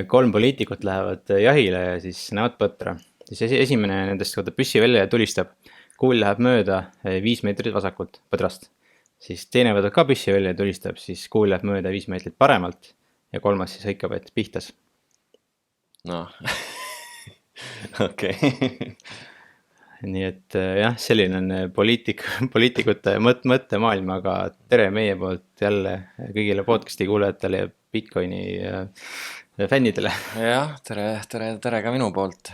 kolm poliitikut lähevad jahile ja siis näevad põtra. Siis esimene nendest võtab püssi välja ja tulistab. Kuul läheb mööda 5 meetrit vasakult põdrast. Siis teine võtab ka püssi välja ja tulistab, siis kuul läheb mööda 5 meetrit paremalt. Ja kolmas siis hõikab, et pihtas. Noh, okei. Nii et jah, selline on poliitikute mõttemaailm, aga tere meie poolt jälle kõigile podcasti kuulajatele ja Bitcoini fännidele. Jah, tere ka minu poolt.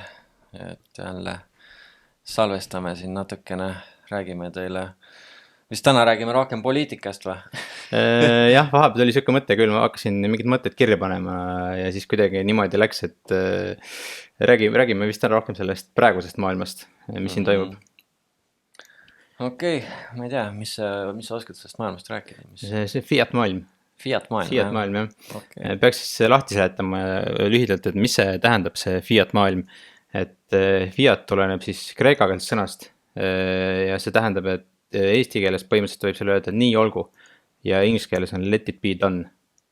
Et jälle salvestame siin natukene, räägime teile. Vist täna räägime rohkem poliitikast või? Jah, vahepeal oli siuke mõte küll, ma hakkasin mingid mõtted kirja panema ja siis kuidagi niimoodi läks, et räägime vist täna rohkem sellest praegusest maailmast, mis siin toimub. Okei, ma ei tea, mis sa oskad sellest maailmast rääkida? See Fiat maailm. Fiat maailm, jah. Okay. Peaks siis lahti seletama lühidalt, et mis see tähendab, see Fiat maailm. Et Fiat tuleneb siis kreeka keelest sõnast ja see tähendab, et eesti keeles põhimõtteliselt võib selle öelda, et nii olgu. Ja inglise keeles on let it be done.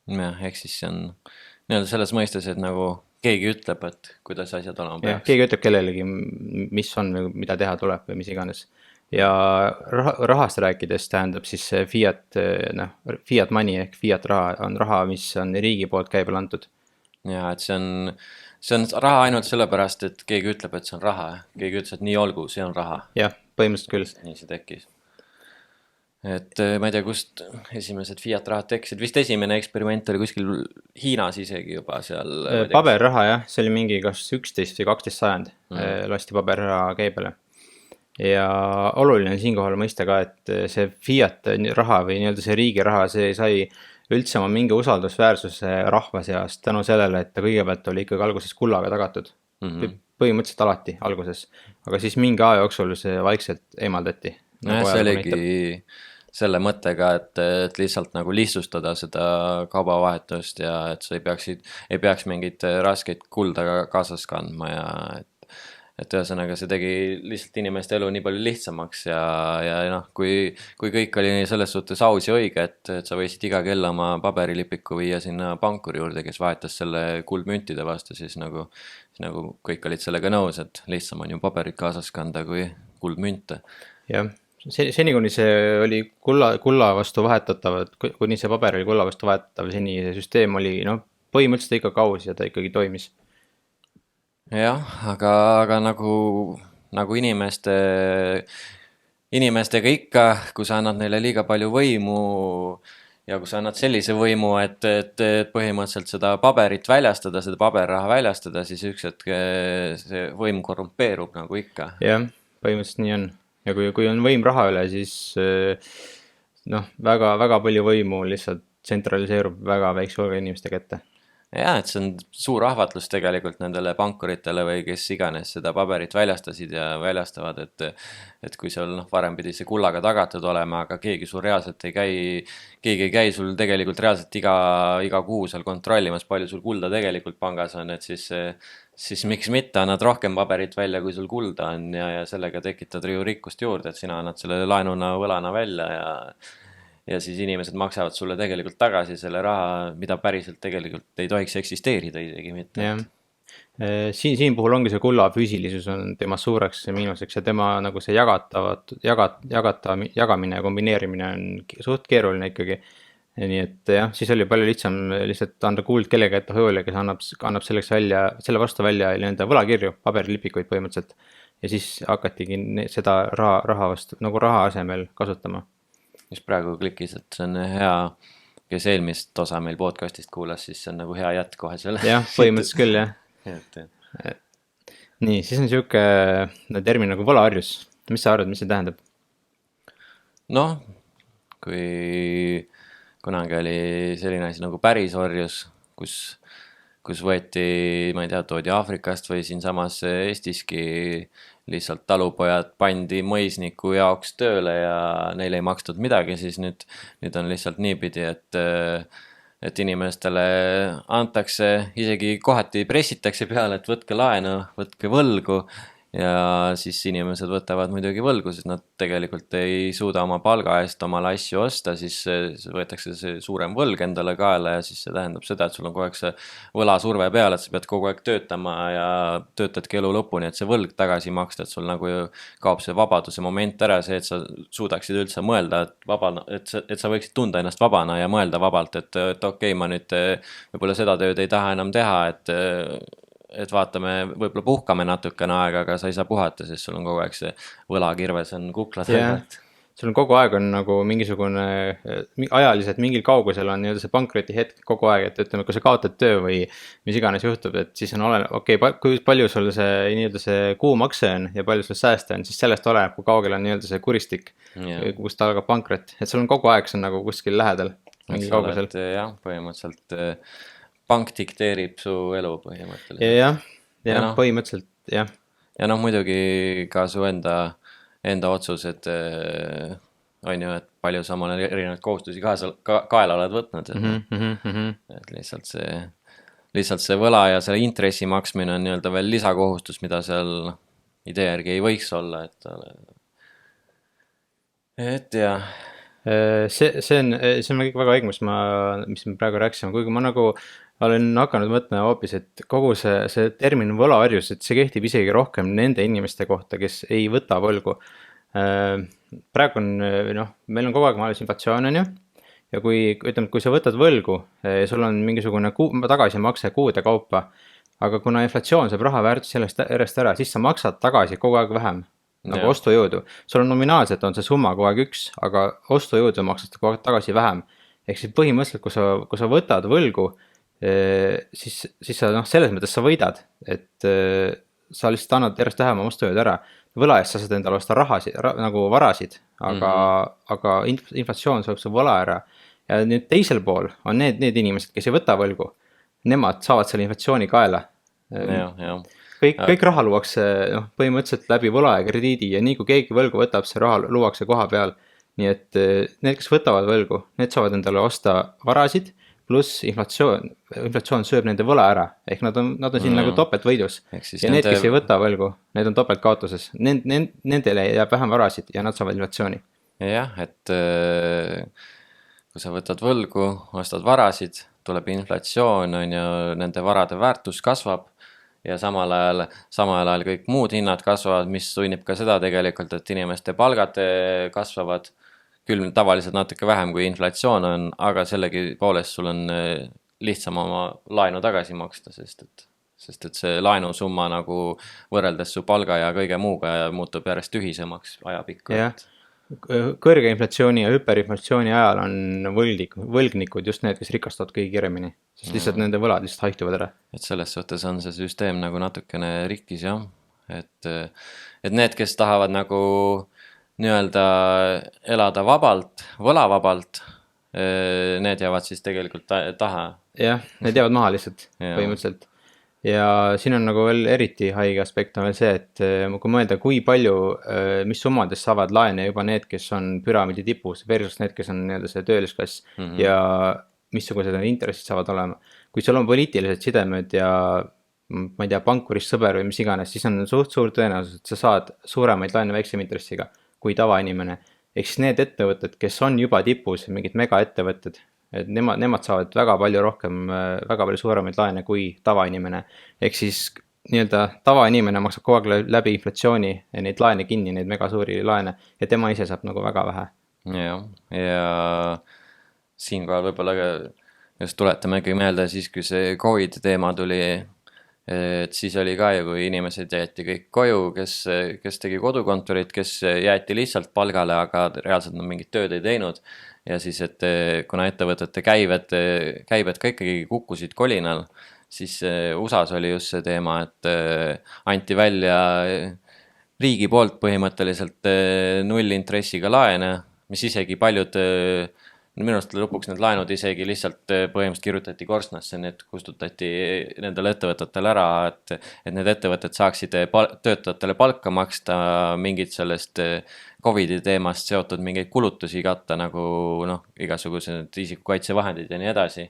Jah, ehk siis see on nii-öelda selles mõistes, et nagu keegi ütleb, et kuidas asjad olema peaks. Keegi ütleb kellelegi, mis on või mida teha tuleb või mis iganes. Ja rahast rääkides tähendab siis fiat money ehk fiat raha on raha, mis on riigi poolt käibele antud. Ja, et see on raha ainult sellepärast, et keegi ütleb, et see on raha. Keegi ütles, et nii olgu, see on raha. Jah, põhimõtteliselt küll. Nii see tekkis. Et ma ei tea, kust esimesed fiat rahad tekkisid. Vist esimene eksperiment oli kuskil Hiinas isegi juba seal. Paberraha jah, see oli mingi kas 11 või 12 sajand lasti paberraha käibele. Ja oluline on siinkohal mõista ka, et see fiat raha või nii-öelda see riigi raha, see sai üldse oma mingi usaldusväärsuse rahva seast tänu sellele, et ta kõigepealt oli ikkagi alguses kullaga tagatud. Põhimõtteliselt alati alguses. Aga siis mingi aja jooksul see vaikselt eemaldati. See oligi selle mõttega, et lihtsalt nagu lihtsustada seda kaubavahetust ja et sa ei peaks mingit raskeid kulda kaasas kandma ja et ühesõnaga see tegi lihtsalt inimeste elu nii palju lihtsamaks ja noh, kui kõik oli selles suhtes aus ja õige, et sa võisid iga kell oma paberilipiku viia sinna pankuri juurde, kes vahetas selle kuldmüntide vastu, siis nagu kõik olid sellega nõus, et lihtsam on ju paberit kaasas kanda kui kuldmünte. Jah, seni kuni see oli kulla vastu vahetatav, kuni see paber oli kulla vastu vahetatav, seni see süsteem oli põhimõtteliselt ikka kaus ja ta ikkagi toimis. Jah, aga nagu inimestega ikka, kui sa annad neile liiga palju võimu ja kui sa annad sellise võimu, et põhimõtteliselt seda paberit väljastada, seda paberraha väljastada, siis üks hetk see võim korrumpeerub nagu ikka. Jah, põhimõtteliselt nii on. Ja kui on võim raha üle, siis väga, väga palju võimu lihtsalt tsentraliseerub väga väikse hulga inimeste kätte. Ja, et see on suur ahvatlus tegelikult nendele pankuritele või kes iganes seda paberit väljastasid ja väljastavad, et kui seal varem pidi see kullaga tagatud olema, aga keegi ei käi sul tegelikult reaalselt iga kuu seal kontrollimas, palju sul kulda tegelikult pangas on, et siis miks mitte annad rohkem paberit välja, kui sul kulda on ja sellega tekitad ju rikkust juurde, et sina annad selle laenuna võlana välja ja siis inimesed maksavad sulle tegelikult tagasi selle raha, mida päriselt tegelikult ei tohiks eksisteerida isegi mitte. Ja. Siin puhul ongi see kulla füüsilisus on tema suureks miinuseks ja tema nagu see jagamine ja kombineerimine on suht keeruline ikkagi. Nii et jah, siis oli palju lihtsam lihtsalt anda kuld kellegi ette hõõle, kes annab selle vastu välja enda võlakirju, paberilipikuid põhimõtteliselt. Ja siis hakatigi seda raha vastu, nagu raha asemel kasutama. Just praegu klikis, et see on hea, kes eelmist osa meil podcastist kuulas, siis see on nagu hea jätk kohe selle. Jah, põhimõtteliselt küll, jah. Nii, siis on siuke termin nagu võlaharjus. Mis sa arvad, mis see tähendab? Noh, kui kunagi oli selline asi nagu pärisorjus, kus võeti, ma ei tea, toodi Aafrikast või siinsamas Eestiski lihtsalt talupojad pandi mõisniku jaoks tööle ja neile ei makstud midagi, siis nüüd on lihtsalt niipidi, et inimestele antakse, isegi kohati pressitakse peale, et võtke laenu, võtke võlgu ja siis inimesed võtavad muidugi võlgu, sest nad tegelikult ei suuda oma palga eest omale asju osta, siis võetakse see suurem võlg endale kaela ja siis see tähendab seda, et sul on kogu aeg see võlasurve peal, et sa pead kogu aeg töötama ja töötadki elu lõpuni, et see võlg tagasi maksta, et sul nagu ju kaob see vabaduse moment ära, see, et sa suudaksid üldse mõelda, et sa võiksid tunda ennast vabana ja mõelda vabalt, et okei, ma nüüd võib-olla seda tööd ei taha enam teha, et vaatame, võib-olla puhkame natukene aega, aga sa ei saa puhata, sest sul on kogu aeg see võlakirves on kukla taga. Sul on kogu aeg on nagu mingisugune, ajaliselt mingil kaugusel on nii-öelda see pankroti hetk kogu aeg, et ütleme, kui sa kaotad töö või mis iganes juhtub, et siis on kui palju sul see nii-öelda see kuumakse on ja palju sul sääste on, siis sellest oleneb, kui kaugel on nii-öelda see kuristik, kust algab pankrot, et sul on kogu aeg, see on nagu kuskil lähedal, mingil kaugusel. jah, põhimõtteliselt pank dikteerib su elu põhimõtteliselt. jah, põhimõtteliselt, jah. Ja muidugi ka su enda otsused on ju, et palju sa omale erinevaid kohustusi kaela oled võtnud. Et lihtsalt see võla ja selle intressi maksmine on nii-öelda veel lisakohustus, mida seal idee järgi ei võiks olla, et jah. See on kõik väga õige, mis me praegu rääkisime, kuigi ma nagu olen hakanud mõtlema hoopis, et kogu see termin võlaorjus, et see kehtib isegi rohkem nende inimeste kohta, kes ei võta võlgu. Praegu on, meil on kogu aeg maailmas inflatsioon, on ju, ja kui sa võtad võlgu, sul on mingisugune tagasimakse kuude kaupa, aga kuna inflatsioon saab raha väärtus sellest järjest ära, siis sa maksad tagasi kogu aeg vähem. Nagu ostujõudu. Sul on nominaalselt on see summa kogu aeg üks, aga ostujõudu maksad kogu aeg tagasi vähem. Ehk siis põhimõtteliselt, kui sa võtad võlgu, siis sa selles mõttes sa võidad, et sa lihtsalt annad järjest vähem ostujõud ära. Võla eest sa saad endale osta nagu varasid, aga inflatsioon saab su võla ära. Ja nüüd teisel pool on need inimesed, kes ei võta võlgu, nemad saavad selle inflatsiooni kaela. Kõik raha luuakse põhimõtteliselt läbi võla ja krediidi ja nii kui keegi võlgu võtab, see raha luuakse koha peal. Nii et need, kes võtavad võlgu, need saavad endale osta varasid, pluss inflatsioon sööb nende võla ära. Ehk nad on siin nagu topelt võidus. Ja need, kes ei võta võlgu, need on topelt kaotuses. Nendele jääb vähem varasid ja nad saavad inflatsiooni. Jah, et kui sa võtad võlgu, ostad varasid, tuleb inflatsioon, on ju, nende varade väärtus kasvab. Ja samal ajal kõik muud hinnad kasvavad, mis sunnib ka seda tegelikult, et inimeste palgad kasvavad küll tavaliselt natuke vähem kui inflatsioon on, aga sellegi poolest sul on lihtsam oma laenu tagasi maksta, sest et see laenusumma nagu võrreldes su palga ja kõige muuga muutub järjest tühisemaks ajapikku. Kõrge inflatsiooni ja hüperinflatsiooni ajal on võlgnikud just need, kes rikastavad kõige kiiremini, sest lihtsalt nende võlad lihtsalt haihtuvad ära. Et selles suhtes on see süsteem nagu natukene rikkis, jah. Et need, kes tahavad nagu nii-öelda elada vabalt, võlavabalt, need jäävad siis tegelikult taha. Jah, need jäävad maha lihtsalt põhimõtteliselt. Ja siin on nagu veel eriti haige aspekt on veel see, et kui mõelda, kui palju, mis summades saavad laene juba need, kes on püramiidi tipus versus need, kes on nii-öelda see töölisklass ja missugused need intressid saavad olema. Kui sul on poliitilised sidemed ja ma ei tea, pankurist sõber või mis iganes, siis on suur tõenäosus, et sa saad suuremaid laene väiksema intressiga kui tavainimene. Ehk siis need ettevõtted, kes on juba tipus, mingid megaettevõtted, et nemad saavad väga palju rohkem, väga palju suuremaid laene kui tavainimene. Ehk siis nii-öelda tavainimene maksab kogu aeg läbi inflatsiooni neid laene kinni, neid mega suuri laene ja tema ise saab nagu väga vähe. Ja siinkohal võib-olla just tuletamegi meelde siis, kui see COVID teema tuli, et siis oli ka ju, kui inimesed jäeti kõik koju, kes tegi kodukontorit, kes jäeti lihtsalt palgale, aga reaalselt nad mingit tööd ei teinud. Ja siis, et kuna ettevõtete käibed ka ikkagi kukkusid kolinal, siis USAs oli just see teema, et anti välja riigi poolt põhimõtteliselt nullintressiga laene, mis isegi paljud, minu arust lõpuks need laenud isegi lihtsalt põhimõtteliselt kirjutati korstnasse, need kustutati nendele ettevõtetele ära, et need ettevõtted saaksid töötajatele palka maksta, mingid sellest COVID-i teemast seotud mingeid kulutusi katta, nagu igasugused isikukaitsevahendid ja nii edasi.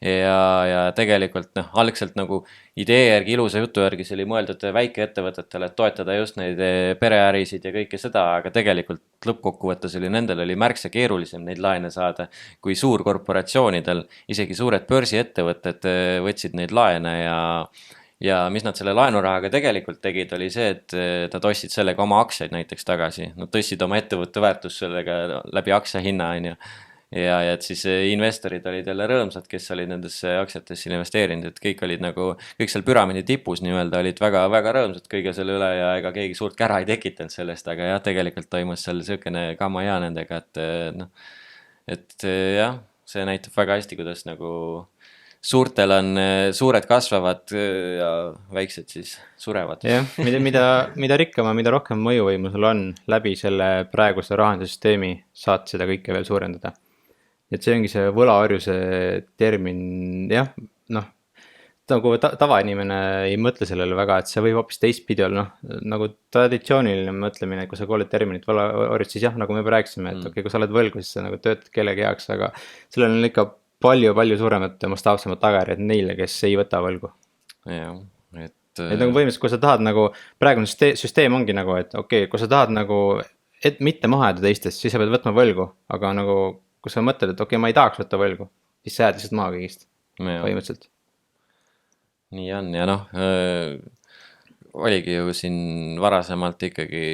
ja tegelikult noh, algselt nagu idee järgi, ilusa jutu järgi see oli mõeldud väikeettevõtetele, et toetada just neid pereärisid ja kõike seda, aga tegelikult lõppkokkuvõttes oli nendel oli märksa keerulisem neid laene saada kui suurkorporatsioonidel, isegi suured börsiettevõtted võtsid neid laene ja mis nad selle laenurahaga tegelikult tegid, oli see, et nad ostsid sellega oma aktsiaid näiteks tagasi. Nad tõstsid oma ettevõtte väärtus sellega läbi aktsiahinna, on ju. Ja et siis investorid olid jälle rõõmsad, kes olid nendesse aktsiatesse investeerinud, et kõik olid nagu, kõik seal püramiidi tipus nii-öelda olid väga, väga rõõmsad kõige selle üle ja ega keegi suurt kära ei tekitanud sellest, aga jah, tegelikult toimus seal selline kama ja nendega, et noh, et jah, see näitab väga hästi, kuidas nagu suurtel on, suured kasvavad ja väiksed siis surevad. jah, mida rikkama, mida rohkem mõjuvõimu sul on läbi selle praeguse rahandussüsteemi, saad seda kõike veel suurendada. Et see ongi see võlaorjuse termin, jah, noh, nagu tavainimene ei mõtle sellele väga, et see võib hoopis teistpidi olla, noh, nagu traditsiooniline mõtlemine, kui sa kuuled terminit võlaorjus, siis jah, nagu me rääkisime, et okei, kui sa oled võlgu, siis sa nagu töötad kellegi heaks, aga sellel on ikka palju suuremat ja mastaapsemat tagajärjed neile, kes ei võta võlgu. Jah, et nagu põhimõtteliselt, kui sa tahad nagu, praegune süsteem ongi nagu, et okei, kui sa tahad nagu, et mitte maha jääda teistest, siis sa pead võtma võlgu, aga nagu, kui sa mõtled, et okei, ma ei tahaks võtta võlgu, siis sa jääd lihtsalt maha kõigist, põhimõtteliselt. Nii on ja noh, oligi ju siin varasemalt ikkagi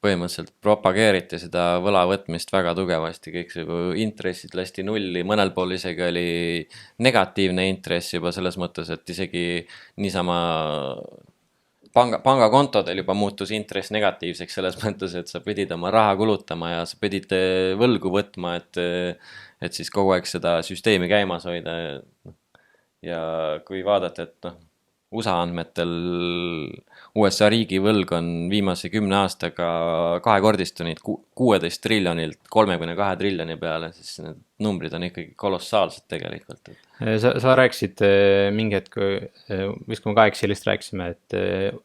põhimõtteliselt propageeriti seda võla võtmist väga tugevasti, kõik see intressid lasti nulli, mõnel pool isegi oli negatiivne intress juba selles mõttes, et isegi niisama pangakontodel juba muutus intress negatiivseks selles mõttes, et sa pidid oma raha kulutama ja sa pidid võlgu võtma, et siis kogu aeg seda süsteemi käimas hoida. Ja kui vaadata, et noh, USA andmetel USA riigi võlg on viimase 10 aastaga kahekordistunud 16 triljonilt 32 triljoni peale, siis need numbrid on ikkagi kolossaalsed tegelikult. Sa rääkisid mingi hetk, vist kui me 8 sellist rääkisime, et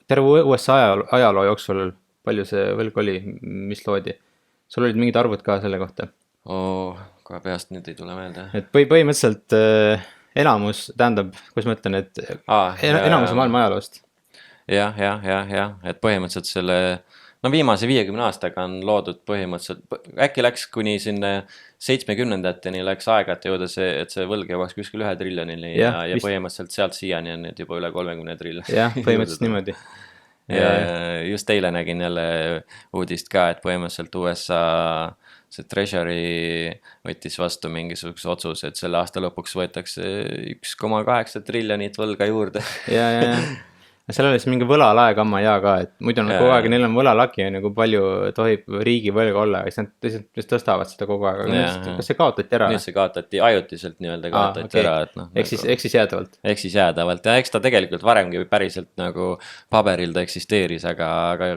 terve USA ajaloo jooksul palju see võlg oli, mis loodi? Sul olid mingid arvud ka selle kohta? Kohe peast nüüd ei tule meelde. Et põhimõtteliselt enamus, tähendab, kuidas ma ütlen, et enamus maailma ajaloost. Jah, et põhimõtteliselt selle, no viimase 50 aastaga on loodud põhimõtteliselt, äkki läks kuni sinna 70-ndateni läks aega, et jõuda see, et see võlg jõuaks kuskil 1 triljonini ja põhimõtteliselt sealt siiani on nüüd juba üle 30 triljoni. Jah, põhimõtteliselt niimoodi. Ja just eile nägin jälle uudist ka, et põhimõtteliselt USA see Treasury võttis vastu mingisuguse otsuse, et selle aasta lõpuks võetakse 1,8 triljonit võlga juurde. Ja seal oli siis mingi võlalaekamma ja ka, et muidu on kogu aeg, neil on võlalaki, kui palju tohib riigi võlga olla, siis nad lihtsalt tõstavad seda kogu aeg, aga kas see kaotati ära? Nüüd see kaotati, ajutiselt nii-öelda kaotati ära. Ehk siis jäädavalt? Ehk siis jäädavalt ja eks ta tegelikult varemgi päriselt nagu paberil ta eksisteeris, aga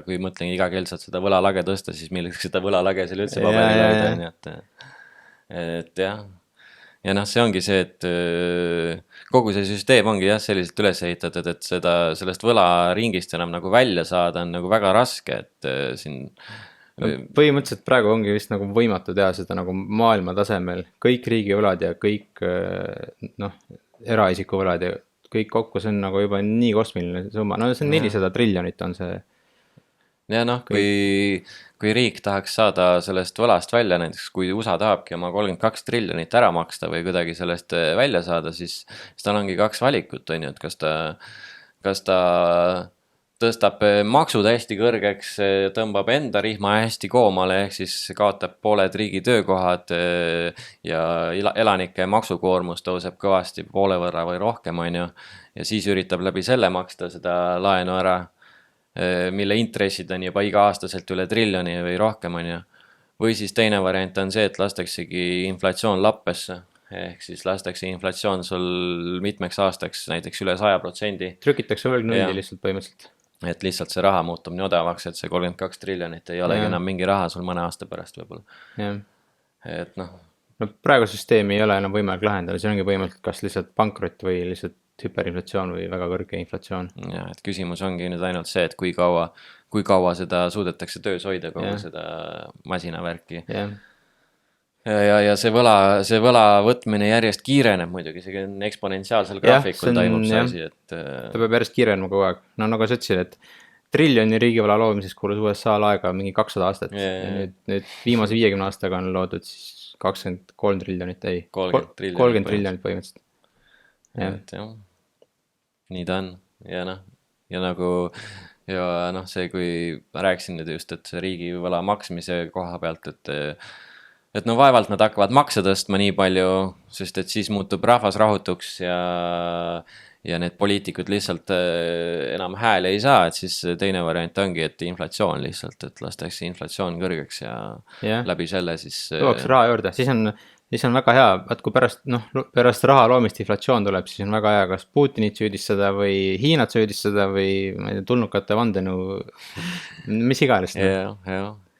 kui mõtlen iga kell saad seda võlalage tõsta, siis milleks seda võlalage seal üldse paberil hoida, nii et jah. Ja noh, see ongi see, et kogu see süsteem ongi jah selliselt üles ehitatud, et sellest võlaringist enam nagu välja saada on nagu väga raske, et siin põhimõtteliselt praegu ongi vist nagu võimatu teha seda nagu maailma tasemel, kõik riigivõlad ja kõik eraisiku võlad ja kõik kokku, see on nagu juba nii kosmiline summa, no see on 400 triljonit on see. Ja noh, kui riik tahaks saada sellest võlast välja, näiteks kui USA tahabki oma 32 triljonit ära maksta või kuidagi sellest välja saada, siis tal ongi 2 valikut, on ju, et kas ta tõstab maksud hästi kõrgeks, tõmbab enda rihma hästi koomale, ehk siis kaotab pooled riigi töökohad ja elanike maksukoormus tõuseb kõvasti poole võrra või rohkem, on ju, ja siis üritab läbi selle maksta seda laenu ära, mille intressid on juba iga-aastaselt üle triljoni või rohkem, on ju. Või siis teine variant on see, et lastaksegi inflatsioon lappesse, ehk siis lastakse inflatsioon sul mitmeks aastaks näiteks üle 100%. Trükitakse võlg nulli lihtsalt põhimõtteliselt. Et lihtsalt see raha muutub nii odavaks, et see 32 triljonit ei olegi enam mingi raha sul mõne aasta pärast võib-olla. Et noh. No praegu süsteemi ei ole enam võimalik lahendada, see ongi võimalik kas lihtsalt pankrot või lihtsalt hüperinflatsioon või väga kõrge inflatsioon. Ja, et küsimus ongi nüüd ainult see, et kui kaua seda suudetakse töös hoida kogu seda masinavärki. ja see võla võtmine järjest kiireneb muidugi, see on eksponentsiaalsel graafikul toimub see asi, et ta peab järjest kiirenema kogu aeg, no nagu sa ütlesid, et triljoni riigivõla loomiseks kulus USA-l aega mingi 200 aastat ja nüüd viimase 50 aastaga on loodud siis 23 triljonit, ei, 30 triljonit põhimõtteliselt. et jah, nii ta on ja noh, ja nagu ja noh, see, kui ma rääkisin nüüd just, et see riigivõla maksmise koha pealt, et no vaevalt nad hakkavad makse tõstma nii palju, sest et siis muutub rahvas rahutuks ja need poliitikud lihtsalt enam hääli ei saa, et siis teine variant ongi, et inflatsioon lihtsalt, et lastakse inflatsioon kõrgeks ja läbi selle siis tuuakse raha juurde, siis on väga hea, vaat kui pärast raha loomist inflatsioon tuleb, siis on väga hea kas Putinit süüdistada või Hiinat süüdistada või ma ei tea, tulnukate vandenõu, mis iganes.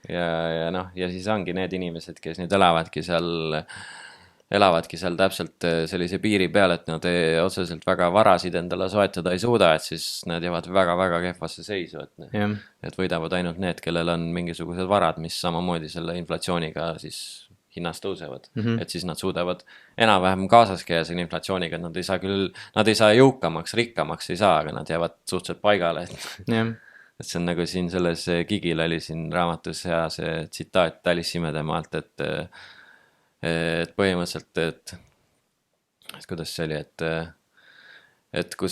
Ja noh, ja siis ongi need inimesed, kes nüüd elavadki seal täpselt sellise piiri peal, et nad otseselt väga varasid endale soetada ei suuda, et siis nad jäävad väga-väga kehvasse seisu, et võidavad ainult need, kellel on mingisugused varad, mis samamoodi selle inflatsiooniga siis hinnas tõusevad, et siis nad suudavad enam-vähem kaasas käia selle inflatsiooniga, et nad ei saa jõukamaks, rikkamaks ei saa, aga nad jäävad suhteliselt paigale, et see on nagu siin selles Gigil oli siin raamatus hea see tsitaat Alice imedemaalt, et põhimõtteliselt, et kuidas see oli, et kui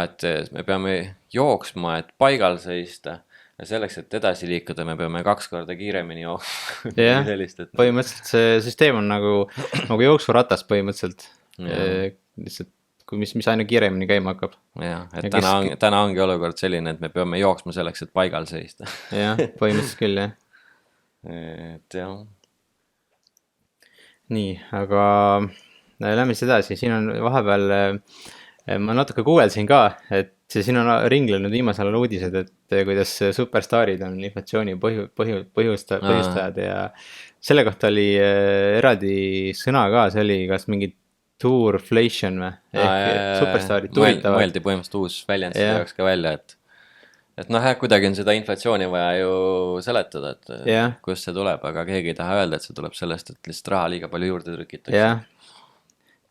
et me peame jooksma, et paigal seista ja selleks, et edasi liikuda, me peame 2 korda kiiremini jooksma. Jah, põhimõtteliselt see süsteem on nagu jooksuratas põhimõtteliselt, lihtsalt mis aina kiiremini käima hakkab. Jah, et täna ongi olukord selline, et me peame jooksma selleks, et paigal seista. Jah, põhimõtteliselt küll, jah. Et jah. Nii, aga lähme siis edasi, siin on vahepeal, ma natuke kuuelsin ka, et siin on ringlenud viimasel ajal uudised, et kuidas superstaarid on inflatsiooni põhjustajad ja selle kohta oli eraldi sõna ka, see oli kas mingi tourflation või, ehk superstaarid tuuritavad. Mõeldi põhimõtteliselt uus väljend selle jaoks ka välja, et noh, kuidagi on seda inflatsiooni vaja ju seletada, et kust see tuleb, aga keegi ei taha öelda, et see tuleb sellest, et lihtsalt raha liiga palju juurde trükitakse. Jah,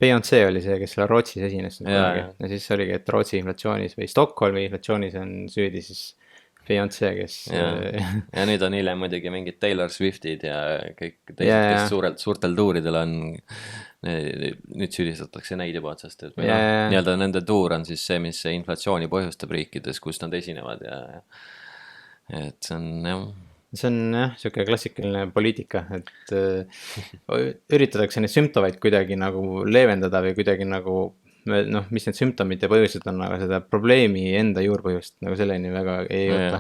Beyoncé oli see, kes selle Rootsis esines ja siis oligi, et Rootsi inflatsioonis või Stockholmi inflatsioonis on süüdi siis Beyoncé, kes ja nüüd on hiljem muidugi mingid Taylor Swiftid ja kõik teised, kes suurtel tuuridel on, nüüd süüdistatakse neid juba otsast, et nii-öelda nende tuur on siis see, mis inflatsiooni põhjustab riikides, kus nad esinevad ja et see on jah. See on jah, siuke klassikaline poliitika, et üritatakse neid sümptomeid kuidagi nagu leevendada või kuidagi nagu noh, mis need sümptomid ja põhjused on, aga seda probleemi enda juurpõhjust nagu selleni väga ei jõuta.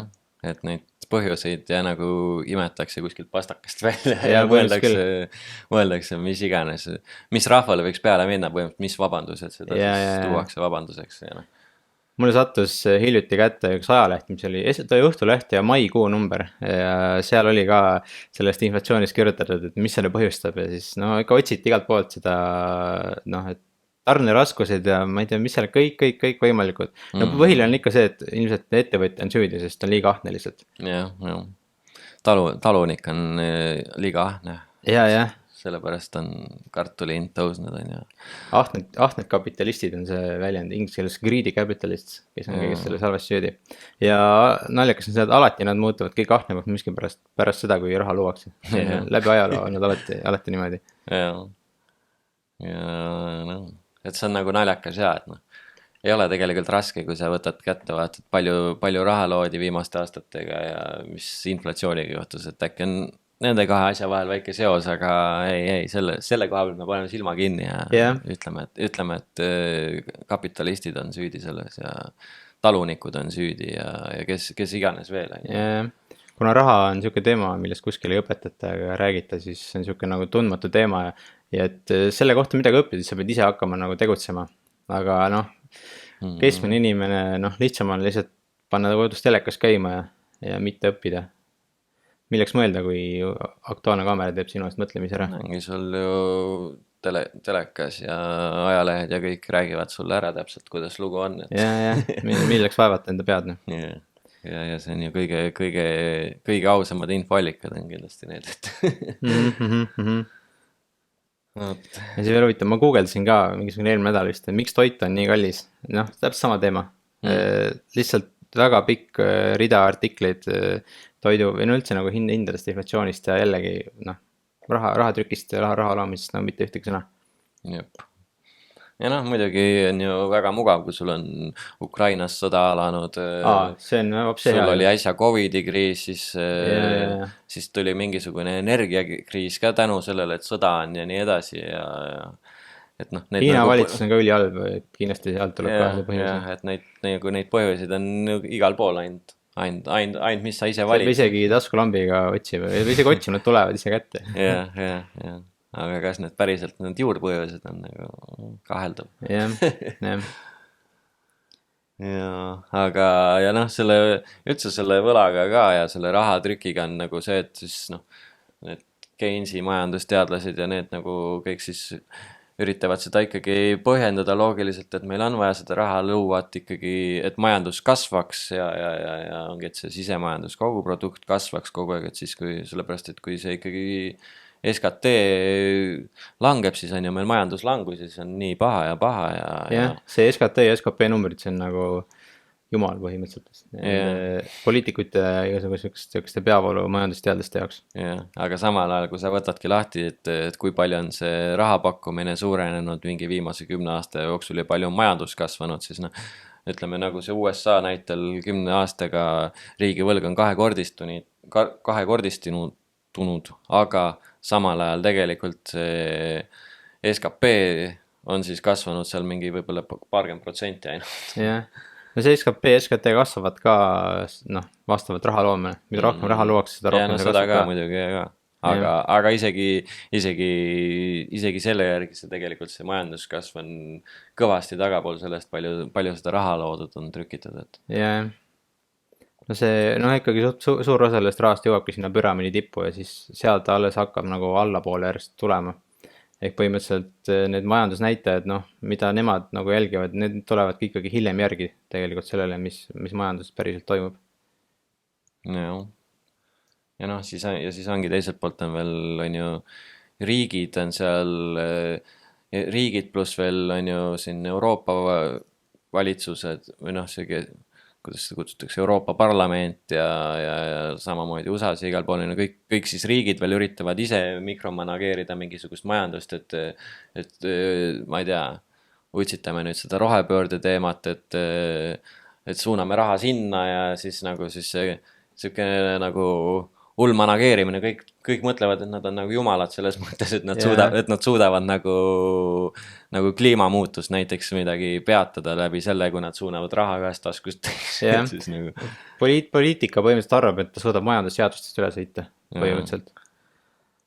Et neid põhjuseid ja nagu imetakse kuskilt pastakast välja ja mõeldakse mis iganes, mis rahvale võiks peale minna, mis vabandused seda siis tuuakse vabanduseks ja noh. Mulle sattus hiljuti kätte üks ajaleht, mis oli Õhtuleht ja maikuu number ja seal oli ka sellest inflatsioonist kirjutatud, et mis selle põhjustab ja siis no ikka otsiti igalt poolt seda noh, et tarneraskused ja ma ei tea, mis seal kõik võimalikud. No põhiline on ikka see, et ilmselt ettevõtja on süüdi, sest on liiga ahne lihtsalt. Jah. Talunik on liiga ahne. Ja. Sellepärast on kartuli hind tõusnud, on ju. Ahned kapitalistid on see väljend, inglise keeles greedy capitalists, kes on kõigest selles halvasti süüdi. Ja naljakas on see, et alati nad muutuvad kõik ahnemaks miskipärast pärast seda, kui raha luuakse. Läbi ajaloo on nad alati niimoodi. Ja noh, et see on nagu naljakas ja, et noh, ei ole tegelikult raske, kui sa võtad kätte, vaatad palju raha loodi viimaste aastatega ja mis inflatsiooniga juhtus, et äkki on nende kahe asja vahel väike seos, aga ei, selle koha peal me paneme silma kinni ja ütleme, et kapitalistid on süüdi selles ja talunikud on süüdi ja kes iganes veel. Kuna raha on niisugune teema, millest kuskil ei õpetata ega räägita, siis see on niisugune nagu tundmatu teema ja et selle kohta midagi õppida, siis sa pead ise hakkama nagu tegutsema. Aga noh, keskmine inimene, noh, lihtsam on lihtsalt panna kodus telekas käima ja mitte õppida. Milleks mõelda, kui aktuaalne kaamera teeb sinu eest mõtlemise ära? Ongi sul ju telekas ja ajalehed ja kõik räägivad sulle ära täpselt, kuidas lugu on. Ja, milleks vaevata enda pead. ja see on ju kõige ausamad infoallikad on kindlasti need, et vot. ja see veel huvitav, ma guugeldasin ka mingisugune eelmine nädal vist, et miks toit on nii kallis. Noh, täpselt sama teema. Lihtsalt väga pikk rida artikleid toidu või no üldse nagu hindadest, inflatsioonist ja jällegi noh, rahatrükist ja raha loomisest, no mitte ühtegi sõna. Jep. Ja noh, muidugi on ju väga mugav, kui sul on Ukrainas sõda alanud. See on sul oli äsja Covidi kriis, siis tuli mingisugune energiakriis ka tänu sellele, et sõda on ja nii edasi ja et noh. Hiina valitsus on ka ülihalb, kindlasti sealt tuleb ka see põhjus. Et neid põhjuseid on igal pool ainult mis sa ise valid. Isegi taskulambiga otsib, või isegi otsinud tulevad ise kätte. Ja. Aga kas need päriselt need juurpõhjused on nagu kaheldav. Jah. Ja, aga ja noh, üldse selle võlaga ka ja selle rahatrükiga on nagu see, et siis noh, need Keynesi majandusteadlased ja need nagu kõik siis üritavad seda ikkagi põhjendada loogiliselt, et meil on vaja seda raha luua, et ikkagi, et majandus kasvaks ja ongi, et see sisemajandus koguprodukt kasvaks kogu aeg, et siis sellepärast, et kui see ikkagi SKT langeb, siis on ju meil majanduslangus ja siis on nii paha ja. Jah, see SKT ja SKP numbrid, see on nagu jumal põhimõtteliselt. Poliitikute ja igasuguseks peavoolu majandusteadlaste jaoks. Jah, aga samal ajal, kui sa võtadki lahti, et kui palju on see rahapakkumine suurenenud mingi viimase 10 aasta jooksul ja palju on majandus kasvanud, siis noh, ütleme nagu see USA näitel 10 aastaga riigivõlg on kahekordistunud, aga samal ajal tegelikult see SKP on siis kasvanud seal mingi võib-olla paarkümmend protsenti ainult. Jah, no see SKP ja SKT kasvavad ka noh, vastavalt raha loomine, mida rohkem raha luuakse, seda rohkem see kasvab ka. Muidugi ka, aga isegi selle järgi see tegelikult see majanduskasv on kõvasti tagapool sellest, palju seda raha loodud on trükitud, et. Jah. No see, noh ikkagi suur osa sellest rahast jõuabki sinna püramiidi tippu ja siis sealt alles hakkab nagu allapoole järjest tulema. Ehk põhimõtteliselt need majandusnäitajad, noh, mida nemad nagu jälgivad, need tulevadki ikkagi hiljem järgi tegelikult sellele, mis majandus päriselt toimub. Ja noh, siis ongi teiselt poolt on veel, on ju, riigid on seal, riigid pluss veel on ju siin Euroopa valitsused või noh, see kuidas seda kutsutakse, Euroopa Parlament ja samamoodi USA-s ja igal pool on kõik siis riigid veel üritavad ise mikromanageerida mingisugust majandust, et ma ei tea, utsitame nüüd seda rohepöörde teemat, et suuname raha sinna ja siis nagu siis see selline nagu hull manageerimine, kõik mõtlevad, et nad on nagu jumalad selles mõttes, et nad suudavad nagu kliimamuutust näiteks midagi peatada läbi selle, kui nad suunavad raha ühest taskust. Nagu. Poliitika põhimõtteliselt arvab, et ta suudab majandusseadustest üle sõita põhimõtteliselt.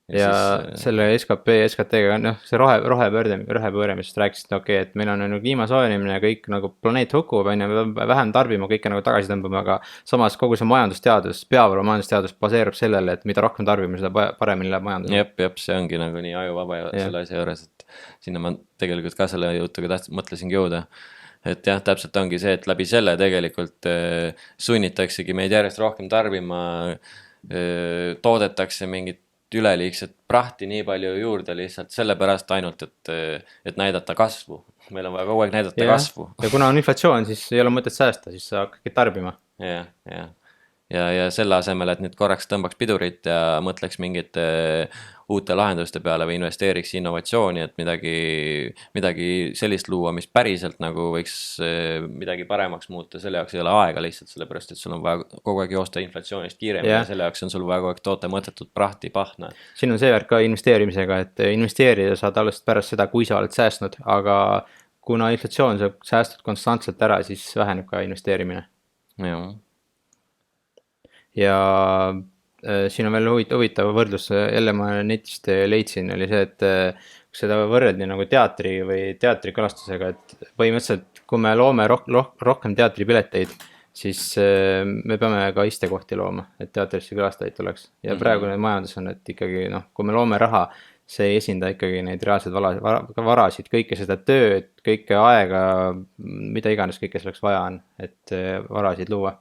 Ja selle SKP, SKT-ga, noh, see rohepööre, mis rääkisid, okei, et meil on nagu kliima soojenemine ja kõik nagu planeet hukub, on ju, vähem tarbima, kõike nagu tagasi tõmbame, aga samas kogu see majandusteadus, peavoolu majandusteadus baseerub sellele, et mida rohkem tarbime, seda paremini läheb majandus. Jep, see ongi nagu nii ajuvaba selle asja juures, et sinna ma tegelikult ka selle jutuga mõtlesingi jõuda. Et jah, täpselt ongi see, et läbi selle tegelikult sunnitaksegi meid järjest rohkem tarbima, toodetakse mingit üleliigset prahti nii palju juurde lihtsalt sellepärast ainult, et näidata kasvu. Meil on vaja kogu aeg näidata kasvu. Ja kuna on inflatsioon, siis ei ole mõtet säästa, siis sa hakkagi tarbima. Ja selle asemel, et nüüd korraks tõmbaks pidurit ja mõtleks mingite uute lahenduste peale või investeeriks innovatsiooni, et midagi sellist luua, mis päriselt nagu võiks midagi paremaks muuta, selle jaoks ei ole aega lihtsalt sellepärast, et sul on vaja kogu aeg joosta inflatsioonist kiiremini ja selle jaoks on sul vaja kogu aeg toota mõttetut prahti, pahna. Siin on see värk ka investeerimisega, et investeerida saad alles pärast seda, kui sa oled säästnud, aga kuna inflatsioon saab säästud konstantselt ära, siis väheneb ka investeerimine. Ja siin on veel huvitav võrdlus, jälle ma netist leidsin, oli see, et kui seda võrreldi nagu teatri või teatrikülastusega, et põhimõtteliselt kui me loome rohkem teatripileteid, siis me peame ka istekohti looma, et teatrisse külastajaid tuleks. Ja praegune majandus on, et ikkagi noh, kui me loome raha, see ei esinda ikkagi neid reaalseid varasid, kõike seda tööd, kõike aega, mida iganes kõike selleks vaja on, et varasid luua.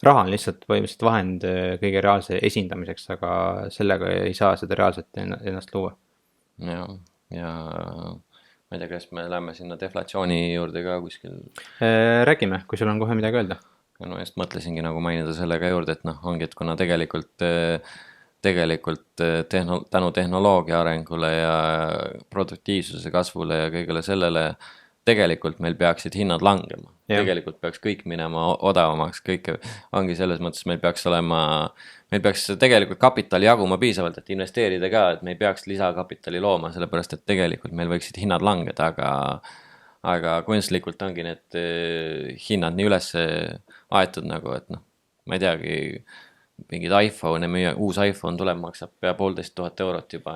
raha on lihtsalt põhimõtteliselt vahend kõige reaalse esindamiseks, aga sellega ei saa seda reaalselt ennast luua. ja ma ei tea, kas me läheme sinna deflatsiooni juurde ka kuskil. Räägime, kui sul on kohe midagi öelda. No just mõtlesingi nagu mainida selle ka juurde, et noh, ongi, et kuna tegelikult tänu tehnoloogia arengule ja produktiivsuse kasvule ja kõigele sellele, tegelikult meil peaksid hinnad langema. Tegelikult peaks kõik minema odavamaks, kõik ongi selles mõttes, meil peaks tegelikult kapitali jaguma piisavalt, et investeerida ka, et me ei peaks lisakapitali looma, sellepärast et tegelikult meil võiksid hinnad langeda, aga kunstlikult ongi need hinnad nii üles aetud nagu, et noh, ma ei teagi, mingid uus iPhone tuleb, maksab pea 1500 eurot juba,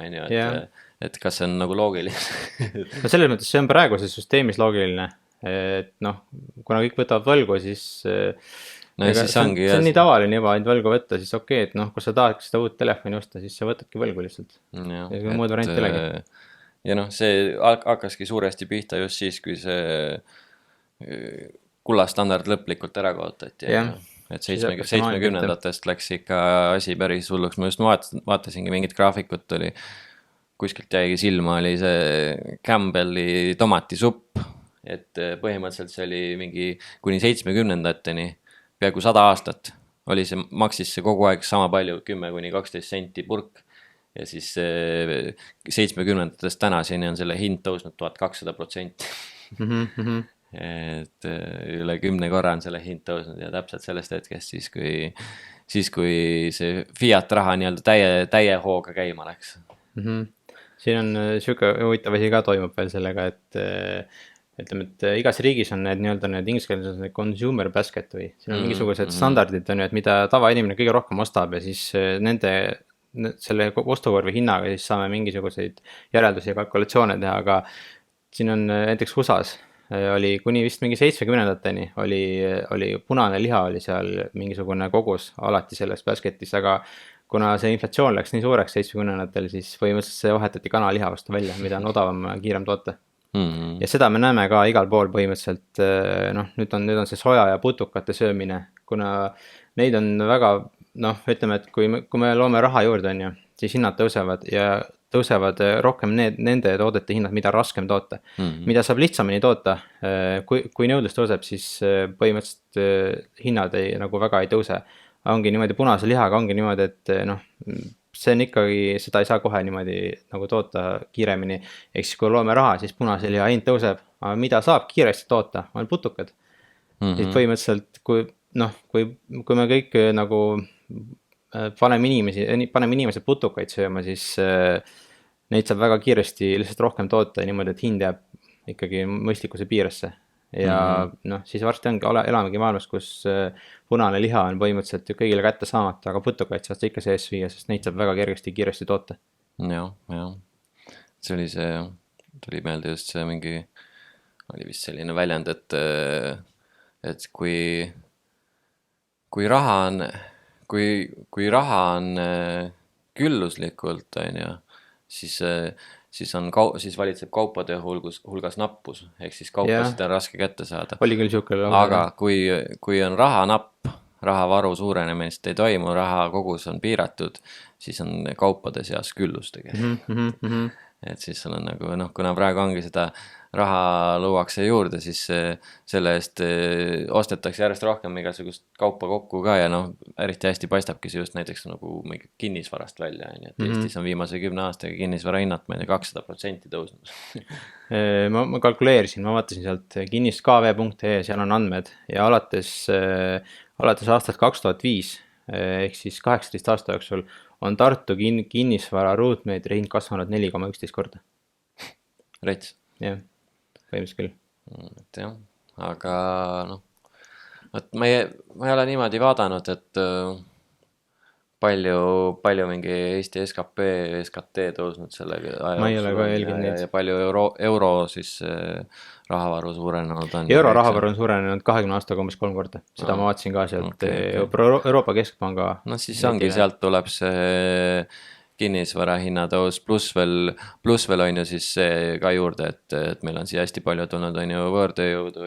et kas see on nagu loogiline? No selles mõttes see on praeguses süsteemis loogiline, et noh, kuna kõik võtavad võlgu, siis no ja siis ongi see on nii tavaline juba ainult võlgu võtta, siis okei, et noh, kui sa tahaks seda uut telefoni osta, siis sa võtadki võlgu lihtsalt. Ja muud varianti ei olegi. Ja noh, see hakkaski suuresti pihta just siis, kui see kullastandard lõplikult ära kaotati. Et 70-ndatest läks ikka asi päris hulluks. Ma just vaatasingi mingit graafikut oli, kuskilt jäigi silma, oli see Campbelli tomatisupp, et põhimõtteliselt see oli mingi kuni 70-ndateni, peaaegu 100 aastat oli see, maksis see kogu aeg sama palju, 10-12 senti purk. Ja siis 70-ndatest tänaseni on selle hind tõusnud 1200%. Et üle 10 korra on selle hind tõusnud ja täpselt sellest hetkest siis, kui see fiat raha nii-öelda täie hooga käima läks. Siin on siuke huvitav asi ka toimub veel sellega, et ütleme, et igas riigis on need ingliskeelses consumer basket või siin on mingisugused standardid, et mida tavainimene kõige rohkem ostab ja siis selle ostukorvi hinnaga siis saame mingisuguseid järeldusi ja kalkulatsioone teha, aga siin on näiteks USAs oli kuni vist mingi 70-ndateni oli punane liha oli seal mingisugune kogus alati selles basketis, aga kuna see inflatsioon läks nii suureks 70-ndatel, siis põhimõtteliselt see vahetati kanaliha vastu välja, mida on odavam ja kiirem toota. Ja seda me näeme ka igal pool põhimõtteliselt, noh, nüüd on see soja ja putukate söömine, kuna neid on väga, noh, ütleme, et kui me loome raha juurde, on ju, siis hinnad tõusevad ja tõusevad rohkem nende toodete hinnad, mida raskem toota. Mida saab lihtsamini toota, kui nõudlus tõuseb, siis põhimõtteliselt hinnad nagu väga ei tõuse. Ongi niimoodi punase lihaga, ongi niimoodi, et noh, see on ikkagi, seda ei saa kohe niimoodi nagu toota kiiremini. Ehk siis kui loome raha, siis punase liha hind tõuseb, aga mida saab kiiresti toota, on putukad. Siis põhimõtteliselt, kui me kõik nagu paneme inimesed putukaid sööma, siis neid saab väga kiiresti lihtsalt rohkem toota ja niimoodi, et hind jääb ikkagi mõistlikkuse piiresse. Ja noh, siis varsti elamegi maailmas, kus punane liha on põhimõtteliselt kõigile kätte saamata, aga putukaid saad ikka sees süüa, sest neid saab väga kergesti kiiresti toota. Jah. See tuli meelde just see mingi, oli vist selline väljend, et kui raha on külluslikult, on ju, siis valitseb kaupade hulgas nappus, ehk siis kaupasid on raske kätte saada. Oli küll siuke. Aga kui on raha napp, rahavaru suurenemist ei toimu, raha kogus on piiratud, siis on kaupade seas küllus tegelikult. Et siis sul on nagu, noh, kuna praegu ongi seda raha luuakse juurde, siis selle eest ostetakse järjest rohkem igasugust kaupa kokku ka ja noh, eriti hästi paistabki see just näiteks nagu mingi kinnisvarast välja, et Eestis on viimase 10 aastaga kinnisvara hinnad 200% tõusnud. Ma kalkuleerisin, ma vaatasin sealt kinniskv.ee, seal on andmed ja alates aastast 2005 ehk siis 18 aasta jooksul on Tartu kinnisvara ruutmeetri hind kasvanud 4,11 korda. Rets. Jah, põhimõtteliselt küll. Et jah, aga noh, ma ei ole niimoodi vaadanud, et palju mingi Eesti SKT tõusnud sellega aja. Ma ei ole ka jälginud neid. Ja palju euro siis rahavaru suurenenud on. Euro rahavaru on suurenenud 20 aastaga umbes 3 korda. Seda ma vaatasin ka sealt Euroopa Keskpanga. No siis ongi, sealt tuleb see kinnisvara hinnatõus, pluss veel on ju siis see ka juurde, et meil on siia hästi palju tulnud on ju võõrtööjõudu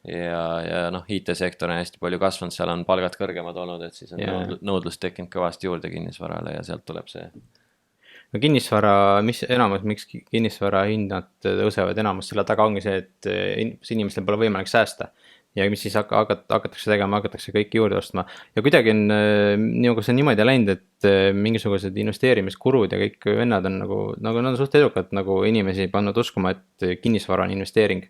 ja noh, IT-sektor on hästi palju kasvanud, seal on palgad kõrgemad olnud, et siis on nõudlus tekkinud kõvasti juurde kinnisvarale ja sealt tuleb see. No kinnisvara, miks kinnisvara hinnad tõusevad, enamus selle taga ongi see, et inimestel pole võimalik säästa. Ja mis siis hakatakse tegema, hakatakse kõiki juurde ostma. Ja kuidagi on nagu see niimoodi läinud, et mingisugused investeerimiskurud ja kõik vennad on nagu nad on suht edukalt nagu inimesi pannud uskuma, et kinnisvara on investeering.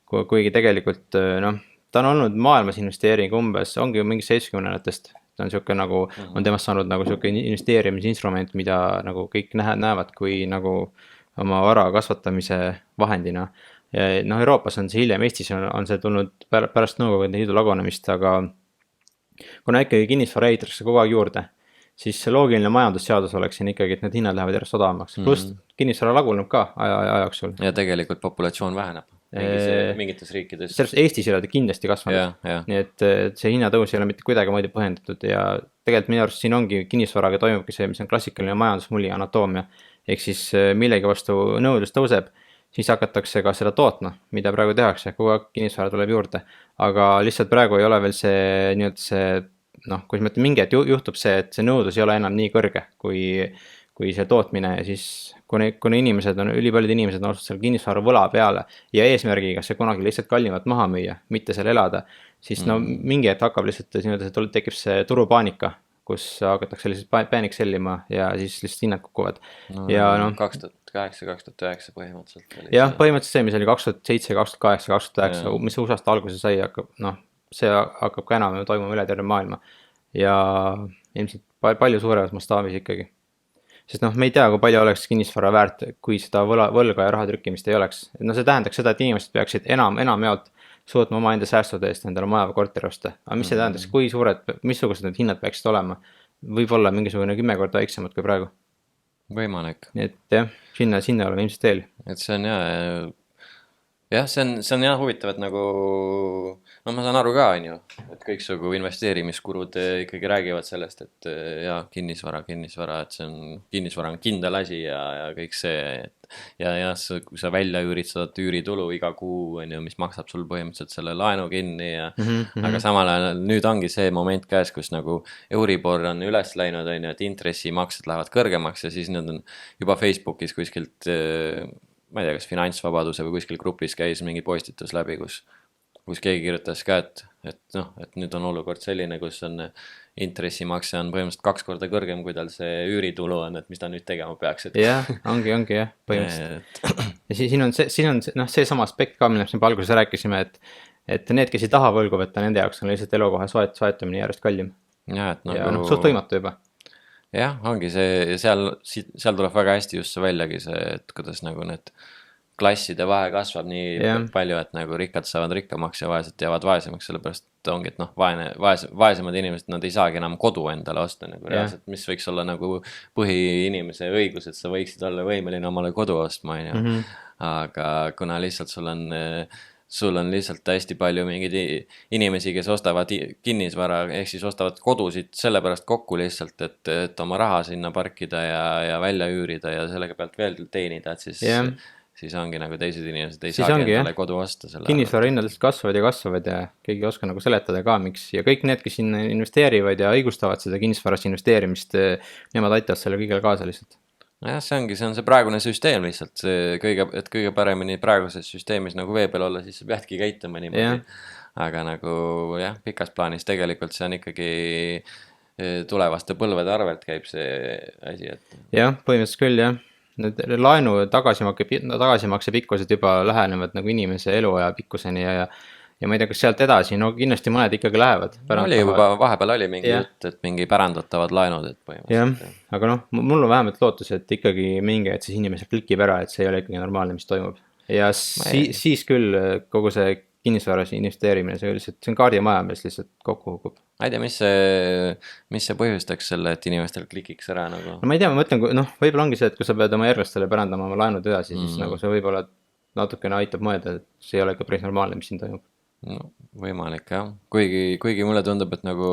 Kuigi tegelikult noh, ta on olnud maailmas investeering umbes, ongi mingi 70-ndatest. Ta on siuke nagu, on temast saanud nagu siuke investeerimisinstrument, mida nagu kõik näevad kui nagu oma vara kasvatamise vahendina. Ja noh, Euroopas on see hiljem, Eestis on see tulnud pärast Nõukogude Liidu lagunemist, aga kuna ikkagi kinnisvara ehitatakse kogu aeg juurde, siis see loogiline majandusseadus oleks siin ikkagi, et need hinnad lähevad järjest odavamaks. Plus kinnisvara laguneb ka aja jooksul. Ja tegelikult populatsioon väheneb mingites riikides. Sellest Eestis ei ole kindlasti kasvanud. Nii et see hinnatõus ei ole mitte kuidagi moodi põhjendatud ja tegelikult minu arust siin ongi kinnisvaraga toimubki see, mis on klassikaline majandusmulli anatoomia. Ehk siis millegi vastu nõudlus tõuseb, siis hakatakse ka seda tootma, mida praegu tehakse, kogu aeg kinnisvara tuleb juurde. Aga lihtsalt praegu ei ole veel see nii-öelda see, noh, kui ma ütlen mingi, et juhtub see, et see nõudlus ei ole enam nii kõrge kui see tootmine ja siis kuna inimesed on, ülipaljud inimesed on ostnud seal kinnisvara võla peale ja eesmärgiga see kunagi lihtsalt kallimalt maha müüa, mitte seal elada, siis no mingi hetk hakkab lihtsalt nii-öelda tekib see turupaanika, kus hakatakse lihtsalt panic sellima ja siis lihtsalt hinnad kukuvad. Ja 2008-2009 põhimõtteliselt. Jah, põhimõtteliselt see, mis oli 2007, 2008, 2009, mis USA-st alguse sai, see hakkab ka enam toimuma üle terve maailma. Ja ilmselt palju suuremas mastaabis ikkagi. Sest noh, me ei tea, kui palju oleks kinnisvara väärt, kui seda võlga ja raha trükkimist ei oleks. No see tähendaks seda, et inimesed peaksid enam jaolt suutma oma enda säästude eest endale maja või korteri osta. Aga mis see tähendaks, kui suured, missugused need hinnad peaksid olema? Võib-olla mingisugune 10 korda väiksemad kui praegu. Võimalik. Nii et jah, sinna oleme ilmselt teel. Et see on jah, see on jah huvitav, et nagu, no ma saan aru ka, on ju, et kõiksugu investeerimiskurud ikkagi räägivad sellest, et jah, kinnisvara, et see on, kinnisvara on kindel asi ja kõik see, ja kui sa välja üürid, saad üüritulu iga kuu, on ju, mis maksab sul põhimõtteliselt selle laenu kinni ja aga samal ajal nüüd ongi see moment käes, kus nagu Euribor on üles läinud, on ju, et intressimaksed lähevad kõrgemaks ja siis need on juba Facebookis kuskilt ma ei tea, kas finantsvabaduse või kuskil grupis käis mingi postitus läbi, kus keegi kirjutas ka, et nüüd on olukord selline, kus on intressimakse on põhimõtteliselt 2 korda kõrgem, kui tal see üüritulu on, et mis ta nüüd tegema peaks. Jah, ongi jah, põhimõtteliselt. Ja siin on see sama aspekt ka, millest me alguses rääkisime, et need, kes ei taha võlgu võtta, nende jaoks on lihtsalt elukoha soetamine järjest kallim. Ja suht võimatu juba. Jah, ongi see, seal tuleb väga hästi just see väljagi see, et kuidas nagu need klasside vahe kasvab nii palju, et nagu rikkad saavad rikkamaks ja vaesed jäävad vaesemaks, sellepärast ongi, et noh, vaesemad inimesed, nad ei saagi enam kodu endale osta nagu reaalselt, mis võiks olla nagu põhiinimese õigus, et sa võiksid olla võimeline omale kodu ostma, aga kuna lihtsalt sul on lihtsalt hästi palju mingeid inimesi, kes ostavad kinnisvara, ehk siis ostavad kodusid sellepärast kokku lihtsalt, et oma raha sinna parkida ja välja üürida ja sellega pealt veel teenida, et siis ongi nagu teised inimesed ei saagi endale kodu osta. Kinnisvara hinnad kasvavad ja keegi ei oska nagu seletada ka, miks. Ja kõik need, kes sinna investeerivad ja õigustavad seda kinnisvarasse investeerimist, nemad aitavad selle kõigele kaasa lihtsalt. Nojah, see on see praegune süsteem lihtsalt, et kõige paremini praeguses süsteemis nagu vee peal olla, siis sa peadki käituma niimoodi. Aga nagu jah, pikas plaanis tegelikult see on ikkagi tulevaste põlvede arvelt käib see asi. Jah, põhimõtteliselt küll jah. Need laenu tagasimakse pikkused juba lähenevad nagu inimese eluaja pikkuseni ja ma ei tea, kas sealt edasi, no kindlasti mõned ikkagi lähevad. Vahepeal oli mingi jutt, et mingi pärandatavad laenud, et põhimõtteliselt. Jah, aga noh, mul on vähemalt lootus, et ikkagi mingi, et siis inimesed klikib ära, et see ei ole ikkagi normaalne, mis toimub. Ja siis küll kogu see kinnisvaras investeerimine, see on kaardimaja, mis lihtsalt kokku hukub. Ma ei tea, mis see põhjustaks selle, et inimestel klikiks ära nagu? No ma ei tea, ma mõtlen, võib-olla ongi see, et kui sa pead oma järglastele pärandama oma laenud edasi, siis nagu see võib-olla natukene aitab mõelda, et see ei ole ikka päris normaalne, mis siin toimub. No, võimalik jah, kuigi mulle tundub, et nagu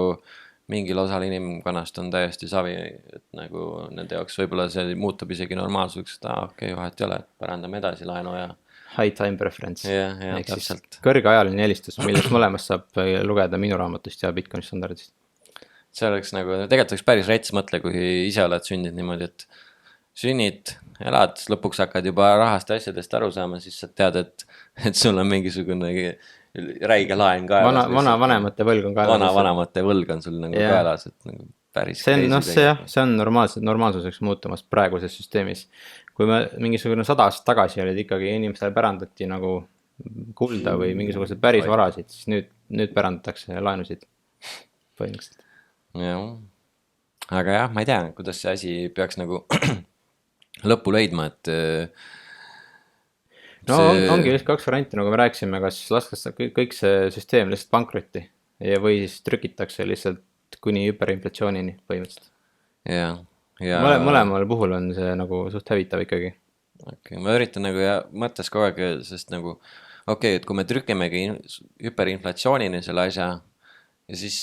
mingil osal inimkonnast on täiesti savi, et nagu nende jaoks võib-olla see muutub isegi normaalsuseks, et okei, vahet ei ole, et pärandame edasi laenu ja high time preference. jah, Ehk siis täpselt. kõrge ajaline eelistus, millest mõlemast saab lugeda minu raamatust ja Bitcoini standardist. see oleks nagu, tegelikult oleks päris rets mõtle, kui ise oled sündinud niimoodi, et sünnid, elad, lõpuks hakkad juba rahast ja asjadest aru saama, siis sa tead, et sul on mingisugune räige laen kaelas. Vanemate võlg on kaelas. Vanemate võlg on sul nagu kaelas, et nagu päris see on, noh, see on normaalsuseks muutumas praeguses süsteemis. Kui me mingisugune 100 aastat tagasi olid ikkagi inimestele pärandati nagu kulda või mingisugused päris varasid, siis nüüd pärandatakse laenusid põhimõtteliselt. Jah, aga jah, ma ei tea, kuidas see asi peaks nagu lõppu leidma, et no ongi vist 2 varianti, nagu me rääkisime, kas lastakse kõik see süsteem lihtsalt pankrotti või siis trükitakse lihtsalt kuni hüperinflatsioonini põhimõtteliselt. jah. Mõlemal puhul on see nagu suht hävitav ikkagi. Okay, ma üritan nagu mõttes kogu aeg, sest nagu et kui me trükimegi hüperinflatsioonini selle asja ja siis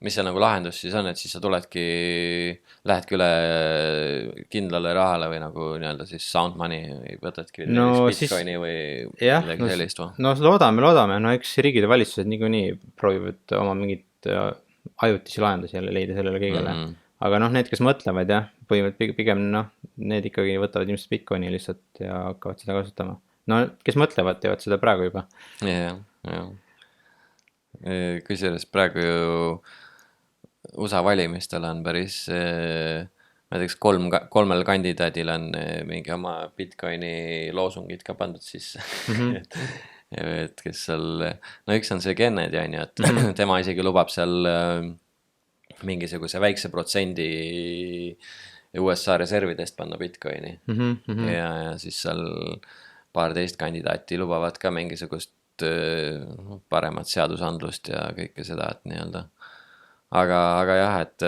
mis see nagu lahendus siis on, et siis sa lähedki üle kindlale rahale või nagu nii-öelda siis sound money või võtadki Bitcoini või midagi sellist või? No loodame, no eks riigid ja valitsused niikuinii proovivad oma mingit ajutisi lahendusi jälle leida sellele kõigele. Aga noh, need, kes mõtlevad pigem need ikkagi võtavad ilmselt Bitcoini lihtsalt ja hakkavad seda kasutama. No kes mõtlevad, teevad seda praegu juba. Jah. Kusjuures praegu ju USA valimistel on päris, näiteks 3 kandidaadil on mingi oma Bitcoini loosungid ka pandud sisse. et kes seal, no üks on see Kennedy on ju, et tema isegi lubab seal mingisuguse väikse protsendi USA reservidest panna Bitcoini. Ja siis seal 12 kandidaati lubavad ka mingisugust paremat seadusandlust ja kõike seda, et nii-öelda. Aga jah, et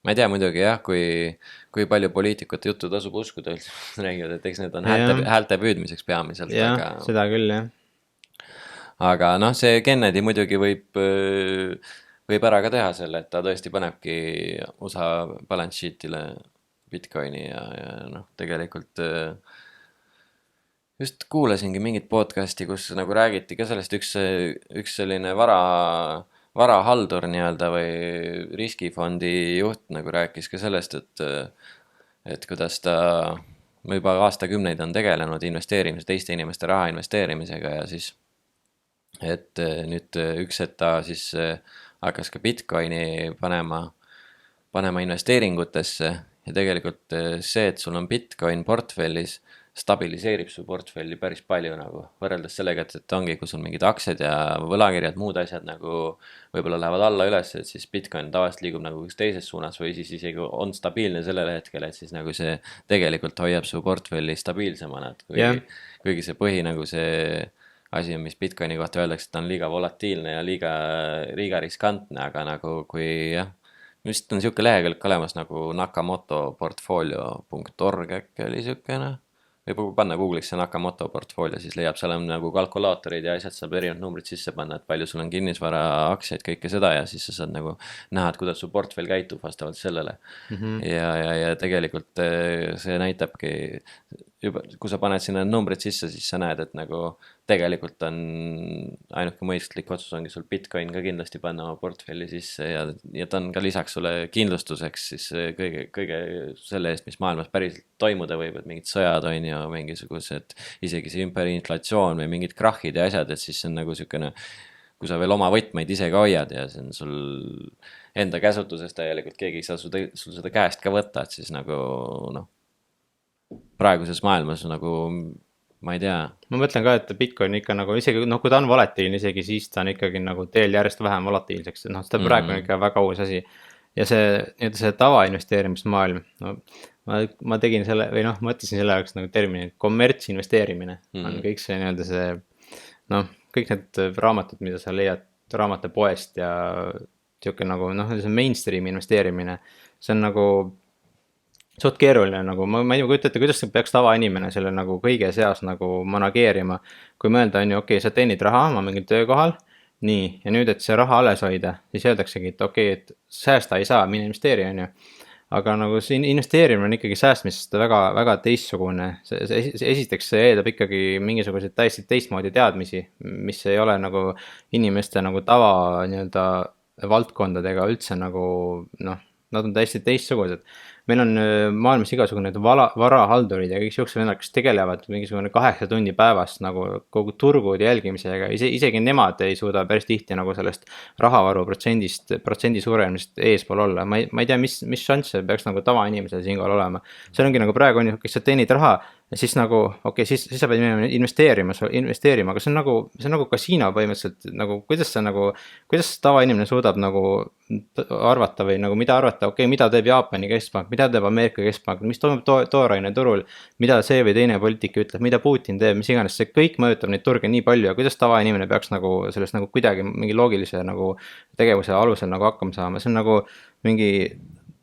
ma ei tea muidugi jah, kui palju poliitikute juttu tasub uskuda, räägivad, et eks need on häälte püüdmiseks peamiselt. Jah, seda küll jah. Aga noh, see Kennedy muidugi võib ära ka teha selle, et ta tõesti panebki USA balance sheet'ile Bitcoini ja noh, tegelikult just kuulasingi mingit podcasti, kus nagu räägiti ka sellest üks selline varahaldur nii-öelda või riskifondi juht nagu rääkis ka sellest, et kuidas ta juba aastakümneid on tegelenud teiste inimeste raha investeerimisega ja siis, et nüüd üks hetk ta siis hakkas ka Bitcoini panema investeeringutesse ja tegelikult see, et sul on Bitcoin portfellis, stabiliseerib su portfelli päris palju nagu võrreldes sellega, et ongi, kui sul mingid aktsiad ja võlakirjad, muud asjad nagu võib-olla lähevad alla üles, et siis Bitcoin tavaliselt liigub nagu üks teises suunas või siis isegi on stabiilne sellel hetkel, et siis nagu see tegelikult hoiab su portfelli stabiilsemana, et kuigi see nagu see asi, mis Bitcoini kohta öeldakse, et ta on liiga volatiilne ja liiga riskantne, aga nagu kui jah, vist on siuke lehekülg olemas nagu nakamotoportfolio.org äkki oli siukene. Või panna Google'isse Nakamoto portfoolio, siis leiab seal on nagu kalkulaatorid ja asjad saab erinevad numbrid sisse panna, et palju sul on kinnisvara, aktsiaid, kõike seda ja siis sa saad nagu näha, et kuidas su portfell käitub vastavalt sellele. Ja tegelikult see näitabki juba, kui sa paned sinna numbrid sisse, siis sa näed, et nagu tegelikult on ainuke mõistlik otsus ongi sul Bitcoin ka kindlasti panna oma portfelli sisse ja ta on ka lisaks sulle kindlustuseks siis kõige selle eest, mis maailmas päriselt toimuda võib, et mingid sõjad on ja mingisugused, isegi see hüperinflatsioon või mingid krahhid ja asjad, et siis see on nagu niisugune, kui sa veel oma võtmeid ise ka hoiad ja see on sul enda käsutuses täielikult, keegi ei saa sul seda käest ka võtta, et siis nagu noh, praeguses maailmas nagu ma ei tea. Ma mõtlen ka, et Bitcoin ikka nagu isegi, noh, kui ta on volatiilne isegi, siis ta on ikkagi nagu teel järjest vähem volatiilseks, noh, seda praegu on ikka väga uus asi. Ja see tavainvesteerimismaailm, no ma tegin selle, või noh, mõtlesin selle jaoks nagu termini kommertsinvesteerimine on kõik see nii-öelda see, noh, kõik need raamatud, mida sa leiad raamatupoest ja siuke nagu, noh, see mainstream investeerimine, see on nagu suht keeruline, nagu ma ei kujuta ette, kuidas peaks tavainimene selle nagu kõige seas nagu manageerima, kui mõelda on ju, okei, sa teenid raha oma mingil töökohal, nii, ja nüüd, et see raha alles hoida, siis öeldaksegi, et okei, et säästa ei saa, mine investeeri on ju, aga nagu siin investeerimine on ikkagi säästmisest väga, väga teistsugune. Esiteks see eeldab ikkagi mingisuguseid täiesti teistmoodi teadmisi, mis ei ole nagu inimeste nagu tava nii-öelda valdkondadega üldse nagu noh, nad on täiesti teistsugused. Meil on maailmas igasugune varahaldurid ja kõik siuksed vennad, kes tegelevad mingisugune 8 tundi päevast nagu kogu turgude jälgimisega. Isegi nemad ei suuda päris tihti nagu sellest rahavaru protsendi suurenemisest eespool olla. Ma ei tea, mis šansse peaks nagu tavainimesel siinkohal olema. See ongi nagu praegu on ju, kes sa teenid raha ja siis nagu, siis sa pead minema investeerima, aga see on nagu kasiino põhimõtteliselt, nagu kuidas tavainimene suudab nagu arvata või nagu mida arvata, mida teeb Jaapani keskpank, mida teeb Ameerika keskpank, mis toimub tooraine turul, mida see või teine poliitik ütleb, mida Putin teeb, mis iganes, see kõik mõjutab neid turge nii palju ja kuidas tavainimene peaks nagu sellest nagu kuidagi mingi loogilise nagu tegevuse alusel nagu hakkama saama, see on nagu mingi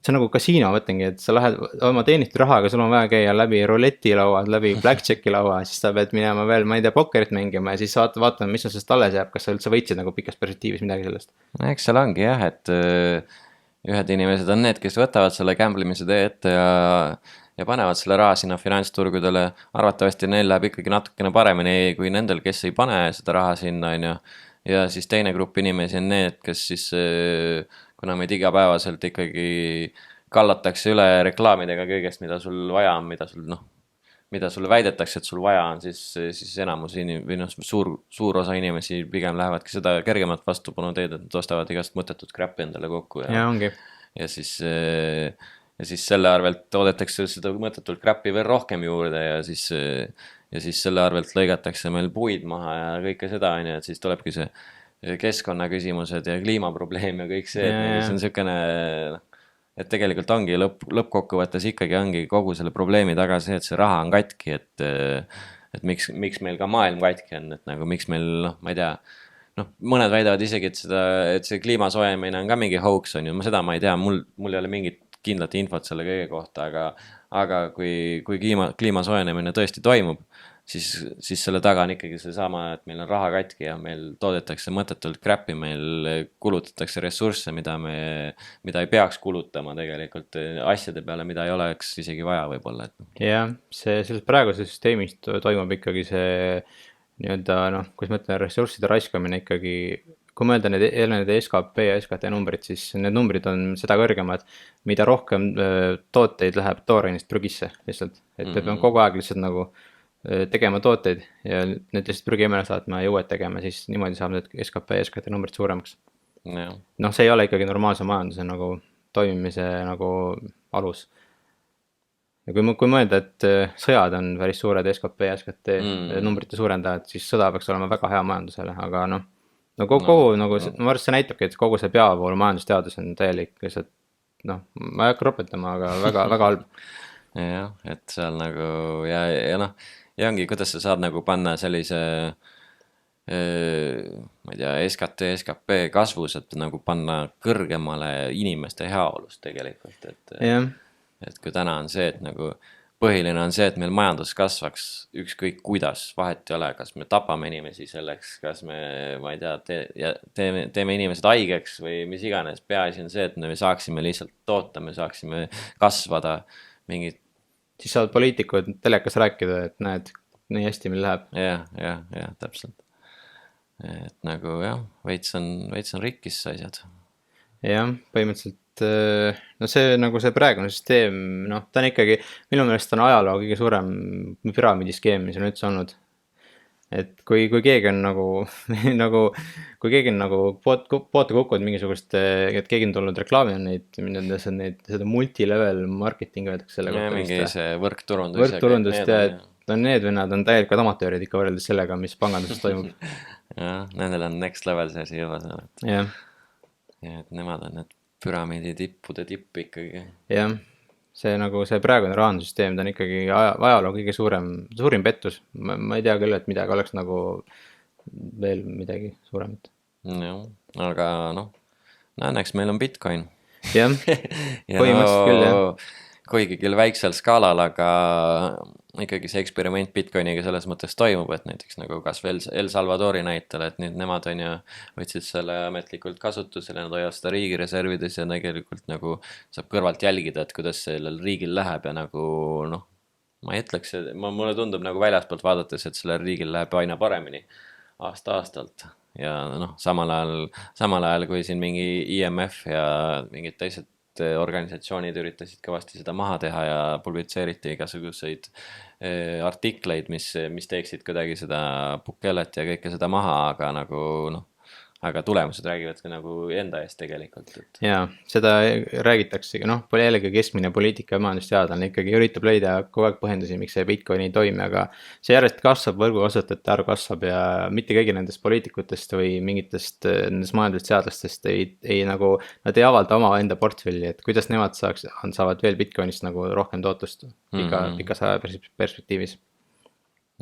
see on nagu kasiino, mõtlengi, et sa lähed oma teenitud rahaga, sul on vaja käia läbi ruletilauad, läbi blackjacki laua, siis sa pead minema veel, ma ei tea, pokkerit mängima ja siis vaatame, mis on sellest alles jääb, kas sa üldse võitsid nagu pikas perspektiivis midagi sellest. Eks seal ongi jah, et ühed inimesed on need, kes võtavad selle gamblemise tee ette ja panevad selle raha sinna finantsturgudele. Arvatavasti neil läheb ikkagi natukene paremini kui nendel, kes ei pane seda raha sinna, on ju. Ja siis teine grupp inimesi on need, kes siis kuna meid igapäevaselt ikkagi kallatakse üle reklaamidega kõigest, mida sul vaja on, mida sulle väidetakse, et sul vaja on, siis enamus suur osa inimesi pigem lähevadki seda kergemat vastupanu teed, et nad ostavad igast mõttetut crap'i endale kokku. Ja siis selle arvelt toodetakse seda mõttetult crap'i veel rohkem juurde ja siis selle arvelt lõigatakse meil puid maha ja kõike seda, et siis tulebki see keskkonnaküsimused ja kliimaprobleem ja kõik see, et see on niisugune, et tegelikult ongi lõppkokkuvõttes ikkagi ongi kogu selle probleemi taga see, et see raha on katki, et miks meil ka maailm katki on, et nagu miks meil, ma ei tea, mõned väidavad isegi, et see kliima soojenemine on ka mingi hoax on ju, seda ma ei tea, mul ei ole mingit kindlat infot selle kõige kohta, aga kui kliima soojenemine tõesti toimub, siis selle taga on ikkagi seesama, et meil on raha katki ja meil toodetakse mõttetult crap'i, meil kulutatakse ressursse, mida ei peaks kulutama tegelikult asjade peale, mida ei oleks isegi vaja võib-olla. Jah, selles praeguses süsteemis toimub ikkagi see nii-öelda, kus ma ütlen, ressursside raiskamine ikkagi, kui mõelda need SKP ja SKT numbrid, siis need numbrid on seda kõrgemad, mida rohkem tooteid läheb tooreinist prügisse lihtsalt, et me peame kogu aeg lihtsalt nagu tegema tooteid ja need lihtsalt prügiemele saatma ja uued tegema, siis niimoodi saab need SKP ja SKT numbrid suuremaks. See ei ole ikkagi normaalse majanduse nagu toimimise nagu alus. Ja kui mõelda, et sõjad on päris suured SKP ja SKT numbrite suurendajad, siis sõda peaks olema väga hea majandusele, aga ma arvan, see näitabki, et kogu see peavoolu majandusteadus on täielik lihtsalt, ma ei hakka ropetama, aga väga, väga halb. Jah, et seal nagu ja ongi, kuidas sa saad nagu panna sellise ma ei tea, SKP kasvus, et nagu panna kõrgemale inimeste heaolust tegelikult, et kui täna on see, et nagu põhiline on see, et meil majandus kasvaks ükskõik kuidas, vahet ei ole, kas me tapame inimesi selleks, kas me, ma ei tea, teeme inimesed haigeks või mis iganes, peaasi on see, et me saaksime lihtsalt toota, me saaksime kasvada mingid. Siis saavad poliitikud telekas rääkida, et näed, nii hästi meil läheb. Ja, täpselt. Et nagu jah, veits on rikkis asjad. Jah, põhimõtteliselt, see nagu see praegune süsteem, ta on ikkagi, minu meelest on ajaloo kõige suurem püramiidiskeem, mis on üldse olnud. Et kui keegi on kui keegi on poote kukkunud mingisugust, et keegi on tulnud reklaami on seda multilevel marketing öeldakse selle kohta. Mingi see võrkturundus. Võrkturundust ja need vennad on täielikult amatöörid ikka võrreldes sellega, mis panganduses toimub. Jah, nendel on next level see asi juba seal. Jah. Ja et nemad on need püramiidi tippude tipp ikkagi. Jah. See praegune rahandussüsteem, ta on ikkagi ajaloo kõige suurim pettus. Ma ei tea küll, et midagi oleks nagu veel midagi suuremat. Jah, aga õnneks meil on Bitcoin. Jah, põhimõtteliselt küll, jah. Kuigi küll väiksel skaalal, aga ikkagi see eksperiment Bitcoiniga selles mõttes toimub, et näiteks nagu kas või El Salvadori näitel, et nüüd nemad on ju võtsid selle ametlikult kasutusele, nad hoiavad seda riigi reservides ja tegelikult nagu saab kõrvalt jälgida, et kuidas sellel riigil läheb ja nagu noh, ma ei ütleks, mulle tundub nagu väljaspoolt vaadates, et sellel riigil läheb aina paremini aasta-aastalt ja noh, samal ajal kui siin mingi IMF ja mingid teised organisatsioonid üritasid kõvasti seda maha teha ja publitseeriti igasuguseid artikleid, mis teeksid kuidagi seda Bukelet ja kõike seda maha, aga nagu noh, aga tulemused räägivad ka nagu enda eest tegelikult. Jaa, seda räägitaksegi, noh, jällegi keskmine poliitika ja majandusteadlane ikkagi üritab leida kogu aeg põhjendusi, miks see Bitcoin ei toimi, aga see järjest kasvab, võrgukasutajate arv kasvab ja mitte keegi nendest poliitikutest või mingitest nendest majandusteadlastest ei nagu, nad ei avalda oma enda portfelli, et kuidas nemad saavad veel Bitcoinist nagu rohkem tootust pikas aja perspektiivis.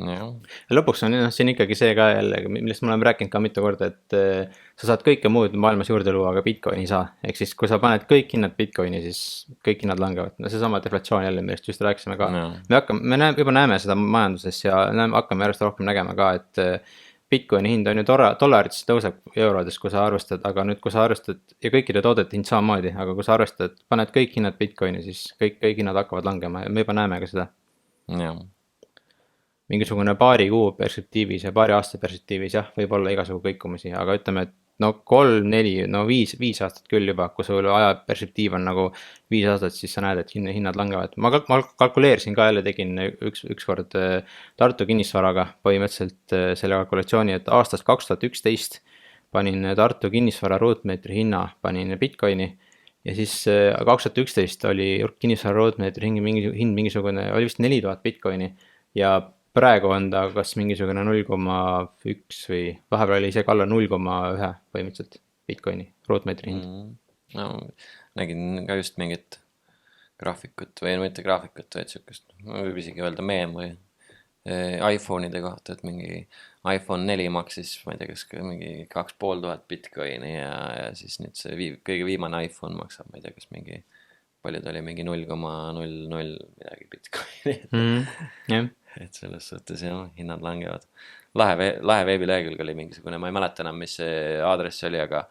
Ja. Lõpuks on siin ikkagi see ka jälle, millest me oleme rääkinud ka mitu korda, et sa saad kõike muud maailmas juurde luua, aga Bitcoini ei saa. Ehk siis, kui sa paned kõik hinnad Bitcoini, siis kõik hinnad langevad. No see sama deflatsioon jälle, millest just rääkisime ka. Me juba näeme seda majanduses ja hakkame järjest rohkem nägema ka, et Bitcoini hind on ju dollarites tõuseb eurodes, kui sa arvestad, aga nüüd, kui sa arvestad ja kõikide toodete hind samamoodi, aga kui sa arvestad, paned kõik hinnad Bitcoini, siis kõik hinnad hakkavad langema ja me juba näeme ka seda. Jah. Mingisugune paari kuu perspektiivis ja paari aasta perspektiivis, jah, võib olla igasugu kõikumisi, aga ütleme, et no 3, 4, no 5 aastat küll juba, kui sul aja perspektiiv on nagu 5 aastat, siis sa näed, et hinnad langevad. Ma kalkuleerisin ka jälle, tegin ükskord Tartu kinnisvaraga põhimõtteliselt selle kalkulatsiooni, et aastast 2011 panin Tartu kinnisvara ruutmeetri hinna, panin Bitcoini ja siis 2011 oli kinnisvara ruutmeetri hind mingisugune, oli vist 4000 Bitcoini ja praegu on ta kas mingisugune 0,1 või vahepeal oli isegi alla 0,1 põhimõtteliselt Bitcoini ruutmeetri hind. No, nägin ka just mingit graafikut või mitte graafikut, vaid sükest, võib isegi öelda meem või iPhone'ide kohta, et mingi iPhone 4 maksis, ma ei tea, kas mingi 2500 Bitcoini ja siis nüüd see kõige viimane iPhone maksab, ma ei tea, kas mingi palju ta oli, mingi 0,00 midagi Bitcoini. Jah. Et selles suhtes jah, hinnad langevad. Lahe veebilehekülg oli mingisugune, ma ei mäleta enam, mis see aadress oli, aga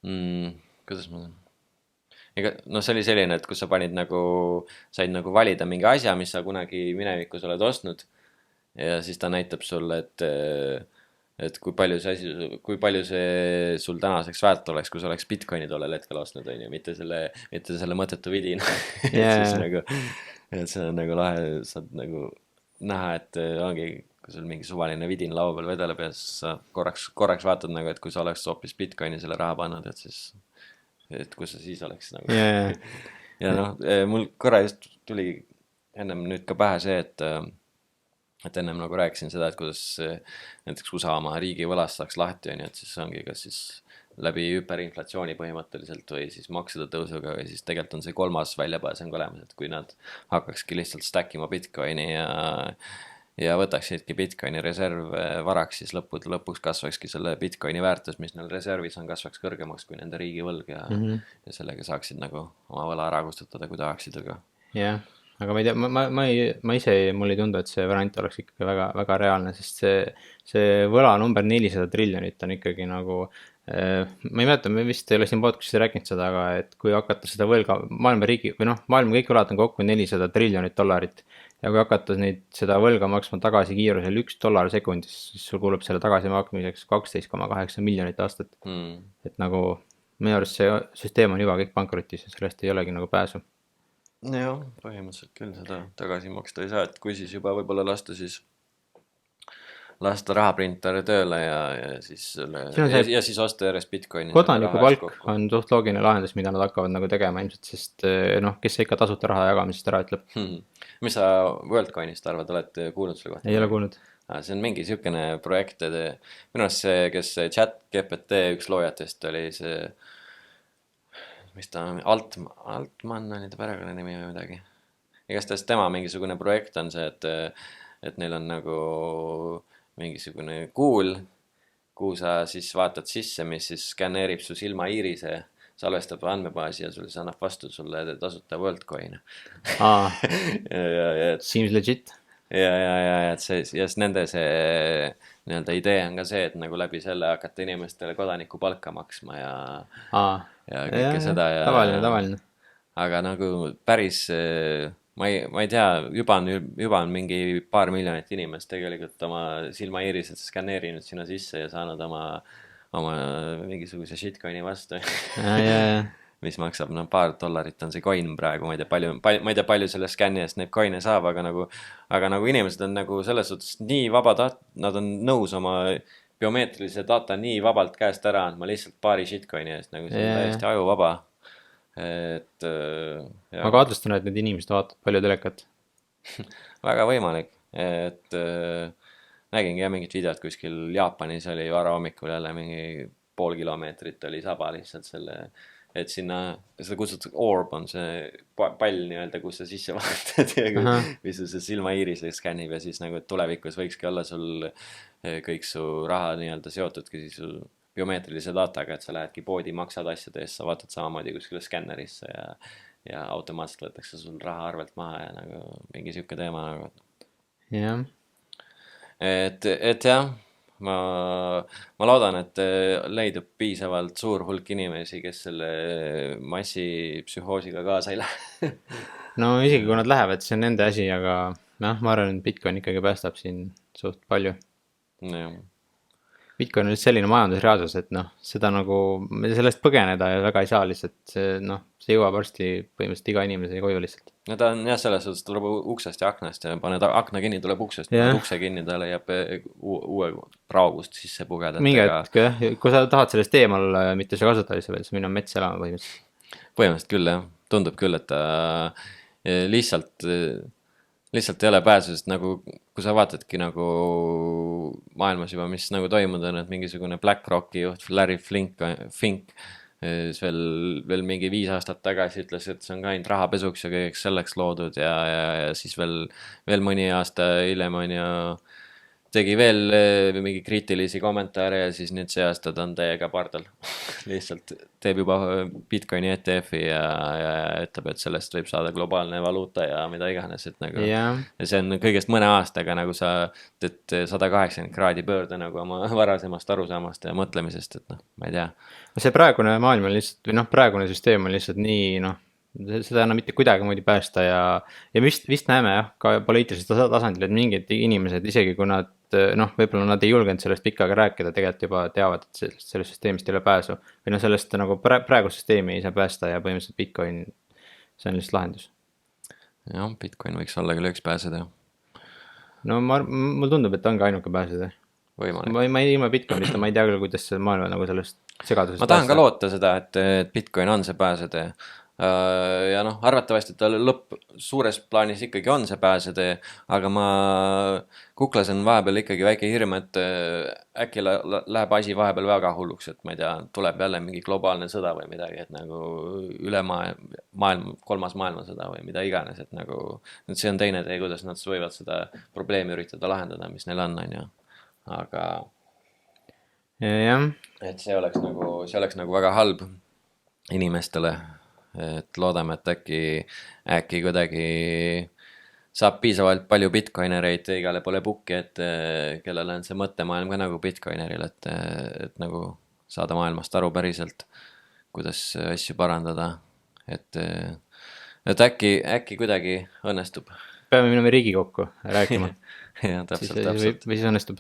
kuidas ma... No see oli selline, et kus sa said nagu valida mingi asja, mis sa kunagi minevikus oled ostnud ja siis ta näitab sulle, et kui palju see sul tänaseks väärt oleks, kui sa oleks Bitcoini tollel hetkel ostnud, on ju, mitte selle mõttetu vidin. Et see on nagu lahe, saad nagu näha, et ongi, kui sul mingi suvaline vidin laua peal vedeleb ja sa korraks vaatad nagu, et kui sa oleks hoopis Bitcoini selle raha pannud, et siis, et kus sa siis oleks nagu. Ja noh, mul korra just tuli ennem nüüd ka pähe see, et ennem nagu rääkisin seda, et kuidas näiteks USA oma riigi võlast saaks lahti, et siis ongi kas siis läbi hüperinflatsiooni põhimõtteliselt või siis maksude tõusuga või siis tegelikult on see kolmas väljapääs on ka olemas, et kui nad hakkakski lihtsalt stackima Bitcoini ja võtaksidki Bitcoini reservvaraks, siis lõpuks kasvakski selle Bitcoini väärtus, mis neil reservis on, kasvaks kõrgemaks kui nende riigivõlg ja sellega saaksid nagu oma võla ära kustutada, kui tahaksid, aga... Jah, aga ma ei tea, ma ise, mul ei tundu, et see variant oleks ikkagi väga, väga reaalne, sest see võla number 400 triljonit on ikkagi nagu... Ma ei mäleta, me vist ei ole siin podcastis rääkinud seda, aga et kui hakata seda võlga maailma kõik võlad on kokku 400 triljonit dollarit ja kui hakata seda võlga maksma tagasi kiirusel $1 sekundis, siis sul kulub selle tagasi maksmiseks 12,8 miljonit aastat. Et nagu minu arust see süsteem on juba kõik pankrotis ja sellest ei olegi nagu pääsu. Jah, põhimõtteliselt küll seda tagasi maksta ei saa, et kui siis juba võib-olla lasta rahaprinter tööle ja siis osta järjest Bitcoini. Kodanikupalk on suht loogiline lahendus, mida nad hakkavad nagu tegema ilmselt, sest noh, kes ikka tasuta raha jagamisest ära ütleb. Mis sa WorldCoinist arvad, oled kuulnud selle kohta? Ei ole kuulnud. See on mingi sükene projekt, minu arust see, kes ChatGPT üks loojatest oli see, mis ta on, Altman oli ta perekonna nimi või midagi. Igastahes tema mingisugune projekt on see, et neil on nagu mingisugune kuul, kuhu sa siis vaatad sisse, mis siis skanneerib su silma iirise, salvestab andmebaasi ja sul annab vastu sulle tasuta WorldCoin. Seems legit. et see, ja siis nende see nii-öelda idee on ka see, et nagu läbi selle hakata inimestele kodaniku palka maksma ja kõike seda tavaline. aga nagu päris, ma ei tea, juba on mingi paar miljonit inimest tegelikult oma silmaiirised skänneerinud sinna sisse ja saanud oma mingisuguse shitcoin'i vastu. mis maksab, no $2 on see coin praegu, ma ei tea palju selle skänni eest neid coin'e saab, aga nagu inimesed on nagu selles suhtes nii nad on nõus oma biomeetrilise data nii vabalt käest ära andma lihtsalt paari shitcoin'i eest, nagu see on täiesti ajuvaba. Et ma kahtlustan, et need inimesed vaatavad palju telekat. väga võimalik, et nägingi jah mingit videot kuskil Jaapanis oli varahommikul jälle mingi pool kilomeetrit oli saba lihtsalt selle, et sinna, seda kutsutakse orb, on see pall nii-öelda, kus sa sisse vaatad ja mis su silmaiirise skännib ja siis nagu tulevikus võikski olla sul kõik su raha nii-öelda seotudki siis su biomeetrilise dataga, et sa lähedki poodi, maksad asjade eest, sa vaatad samamoodi kuskile skännerisse ja automaatselt võetakse sul raha arvelt maha ja nagu mingi siuke teema nagu. jah. Et jah, ma loodan, et leidub piisavalt suur hulk inimesi, kes selle massipsühhoosiga kaasa ei lähe. no isegi kui nad lähevad, see on nende asi, aga noh, ma arvan, et Bitcoin ikkagi päästab siin suht palju. Bitcoin on lihtsalt selline majandusreaalsus, et noh, seda nagu, sellest põgeneda ja väga ei saa lihtsalt, see jõuab varsti põhimõtteliselt iga inimese koju lihtsalt. No ta on jah, selles suhtes tuleb uksest ja aknast ja paned akna kinni, tuleb uksest, paned ukse kinni, ta leiab uue praogust sisse pugeda. mingi hetk jah, kui sa tahad sellest eemal olla ja mitte see kasutada, siis minna metsa elama põhimõtteliselt. Põhimõtteliselt küll jah, tundub küll, et ta lihtsalt ei ole pääsu, sest nagu kui sa vaatadki nagu maailmas juba, mis nagu toimunud on, et mingisugune BlackRocki juht Larry Fink siis veel mingi 5 aastat tagasi ütles, et see on ka ainult rahapesuks ja kõigeks selleks loodud ja siis veel mõni aasta hiljem on ju tegi veel mingi kriitilisi kommentaare ja siis nüüd see aasta ta on täiega pardal. Lihtsalt teeb juba Bitcoini ETF-i ja ütleb, et sellest võib saada globaalne valuuta ja mida iganes, et nagu ja see on kõigest mõne aastaga nagu sa teed 180 kraadi pöörde nagu oma varasemast arusaamast ja mõtlemisest, et noh, ma ei tea. See praegune maailm on lihtsalt, või noh, praegune süsteem on lihtsalt nii, noh, seda enam mitte kuidagi päästa ja vist näeme jah, ka poliitilisel tasandil, et mingid inimesed, isegi kui nad, noh, võib-olla nad ei julgenud sellest pikka aega rääkida, tegelikult juba teavad, et sellest süsteemist ei ole pääsu. Või noh, sellest nagu praegust süsteemi ei saa päästa ja põhimõtteliselt Bitcoin, see on lihtsalt lahendus. Jah, Bitcoin võiks olla küll üks pääseda. No mul tundub, et on ka ainuke pääseda. Ma ei ilma Bitcoinita, ma ei tea küll, kuidas see maailma nagu sellest segadusest ma tahan ka loota seda, et Bitcoin on see pääseda. Ja noh, arvatavasti ta suures plaanis ikkagi on see pääsetee, aga ma kuklasin vahepeal ikkagi väike hirm, et äkki läheb asi vahepeal väga hulluks, et ma ei tea, tuleb jälle mingi globaalne sõda või midagi, et nagu üle maailma, 3. maailmasõda või mida iganes, et nagu see on teine tee, kuidas nad võivad seda probleemi üritada lahendada, mis neil on ju, aga et see oleks nagu väga halb inimestele. Et loodame, et äkki kuidagi saab piisavalt palju bitcoinereid igale poole pukki, et kellel on see mõttemaailm ka nagu bitcoineril, et nagu saada maailmast aru päriselt, kuidas asju parandada, et äkki kuidagi õnnestub. Peame minema Riigikokku rääkima. Ja, täpselt. Või siis õnnestub.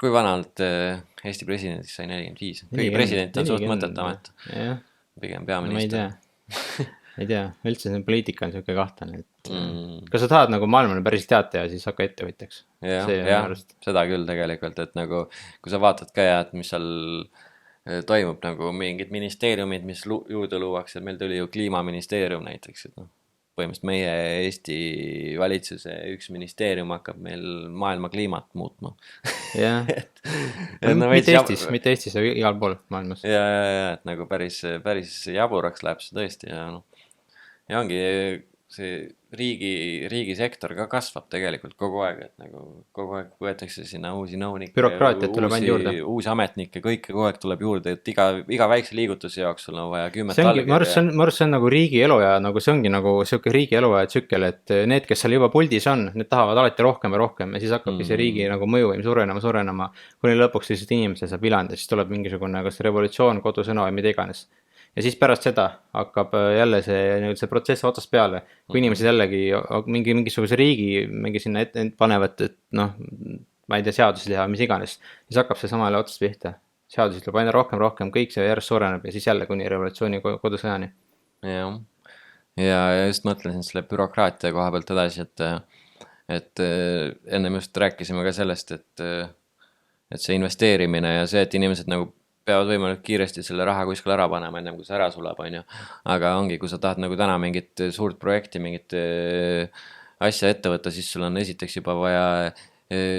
Kui vanalt Eesti presidendist sai 45? Kõigi president on suht mõtet amet. Pigem peaminister. Ma ei tea, üldse see poliitika on siuke kahtlane, et kas sa tahad nagu maailmale päris teate ja siis hakka ettevõtjaks? Jah, seda küll tegelikult, et nagu kui sa vaatad ka ja, et mis seal toimub nagu mingid ministeeriumid, mis juurde luuakse, meil tuli ju kliimaministeerium näiteks, et noh, põhimõtteliselt meie Eesti valitsuse üks ministeerium hakkab meil maailma kliimat muutma. Jah, mitte Eestis, aga igal pool maailmas. Ja, et nagu päris jaburaks läheb see tõesti ja noh. Ja ongi see riigisektor ka kasvab tegelikult kogu aeg, et nagu kogu aeg võetakse sinna uusi nõunikke, Bürokraatiat tuleb ainult juurde. uusi ametnikke, kõike kogu aeg tuleb juurde, et iga väikse liigutuse jaoks sul on vaja 10 see ongi, ma arvan, see on nagu riigi eluea, nagu see ongi nagu sihuke riigi eluea tsükkel, et need, kes seal juba puldis on, need tahavad alati rohkem ja rohkem ja siis hakkabki see riigi nagu mõjuvõim suurenema, kuni lõpuks lihtsalt inimesel saab vilanda, siis tuleb mingisugune kas revolutsioon, kodusõna või mida iganes. Ja siis pärast seda hakkab jälle see protsess otsast peale, kui inimesed jällegi mingisuguse riigi mingi sinna panevad, et noh, ma ei tea, seadusi teha, mis iganes, siis hakkab see samale otsast pihta. Seadusi tuleb aina rohkem, kõik see järjest suureneb ja siis jälle kuni revolutsiooni kodusõjani. Jah, ja just mõtlesin selle bürokraatia koha pealt edasi, et ennem just rääkisime ka sellest, et see investeerimine ja see, et inimesed nagu peavad võimalik kiiresti selle raha kuskil ära panema, ennem kui see ära sulab, on ju. Aga ongi, kui sa tahad nagu täna mingit suurt projekti, mingit asja ette võtta, siis sul on esiteks juba vaja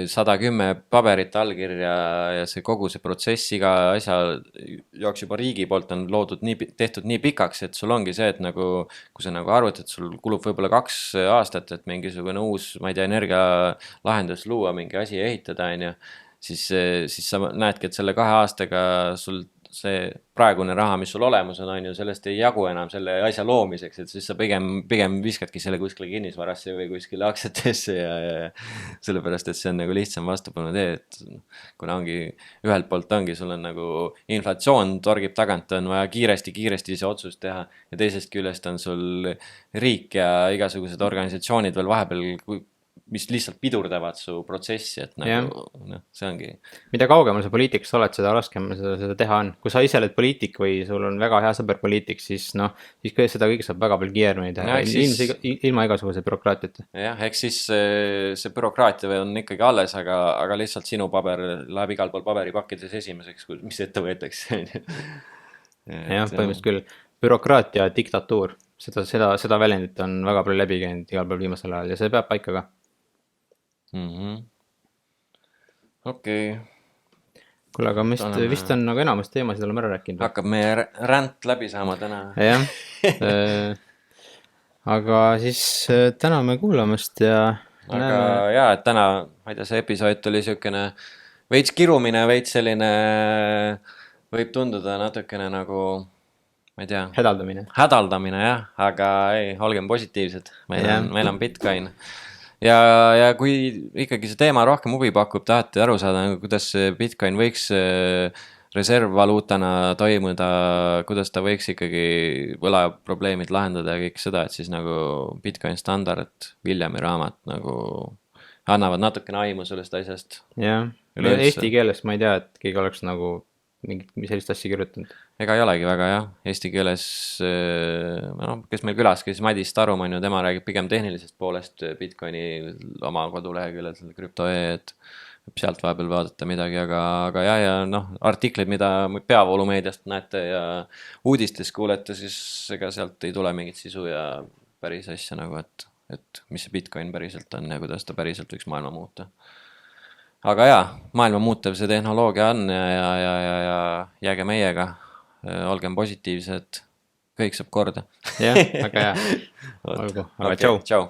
110 paberit allkirja ja see kogu see protsess iga asja jaoks juba riigi poolt on tehtud nii pikaks, et sul ongi see, et nagu, kui sa nagu arvutad, sul kulub võib-olla 2 aastat, et mingisugune uus, ma ei tea, energialahendus luua, mingi asi ehitada, on ju. Siis sa näedki, et selle 2 aastaga sul see praegune raha, mis sul olemas on ju, sellest ei jagu enam selle asja loomiseks, et siis sa pigem viskadki selle kuskile kinnisvarasse või kuskile aktsiatesse ja sellepärast, et see on nagu lihtsam vastupanu tee, et kuna ongi, ühelt poolt ongi, sul on nagu inflatsioon torgib tagant, on vaja kiiresti see otsus teha ja teisest küljest on sul riik ja igasugused organisatsioonid veel vahepeal, mis lihtsalt pidurdavad su protsessi, et nagu, see ongi. Mida kaugemal sa poliitikas oled, seda raskem seda teha on. Kui sa ise oled poliitik või sul on väga hea sõber poliitik, siis seda kõik saab väga palju kiiremini teha, ilma igasuguse bürokraatiata. Jah, eks siis see bürokraatia on ikkagi alles, aga lihtsalt sinu paber läheb igal pool paberipakkides esimeseks, mis ette võetakse. Jah, põhimõtteliselt küll. Bürokraatia diktatuur, seda väljendit on väga palju läbi käinud igal pool viimasel ajal ja see peab paika ka. Okei. Kuule, aga vist on nagu enamus teemasid oleme ära rääkinud. Hakkab meie ränd läbi saama täna. Jah, aga siis täname kuulamast ja aga jaa, et täna, ma ei tea, see episood oli siukene veits kirumine, veits selline võib tunduda natukene nagu, ma ei tea. Hädaldamine, jah, aga ei, olgem positiivsed. Meil on Bitcoin. Ja kui ikkagi see teema rohkem huvi pakub, tahate aru saada, kuidas Bitcoin võiks reservvaluutana toimuda, kuidas ta võiks ikkagi võlaprobleemid lahendada ja kõik seda, et siis nagu Bitcoin standard, Williami raamat nagu annavad natukene aimu sellest asjast. Jah, eesti keeles ma ei tea, et keegi oleks nagu mingit sellist asja kirjutanud. Ega ei olegi väga, jah. Eesti keeles, kes meil külas käis, Madis Tarumann, tema räägib pigem tehnilisest poolest Bitcoini oma koduleheküljel, krüpto.ee, et sealt vahepeal vaadata midagi, aga ja artikleid, mida peavoolumeediast näete ja uudistes kuulete, siis ega sealt ei tule mingit sisu ja päris asja nagu, et mis see Bitcoin päriselt on ja kuidas ta päriselt võiks maailma muuta. Aga jaa, maailma muutev see tehnoloogia on ja jääge meiega, olgem positiivsed, kõik saab korda. Jah, väga hea. Olgu, aga tšau.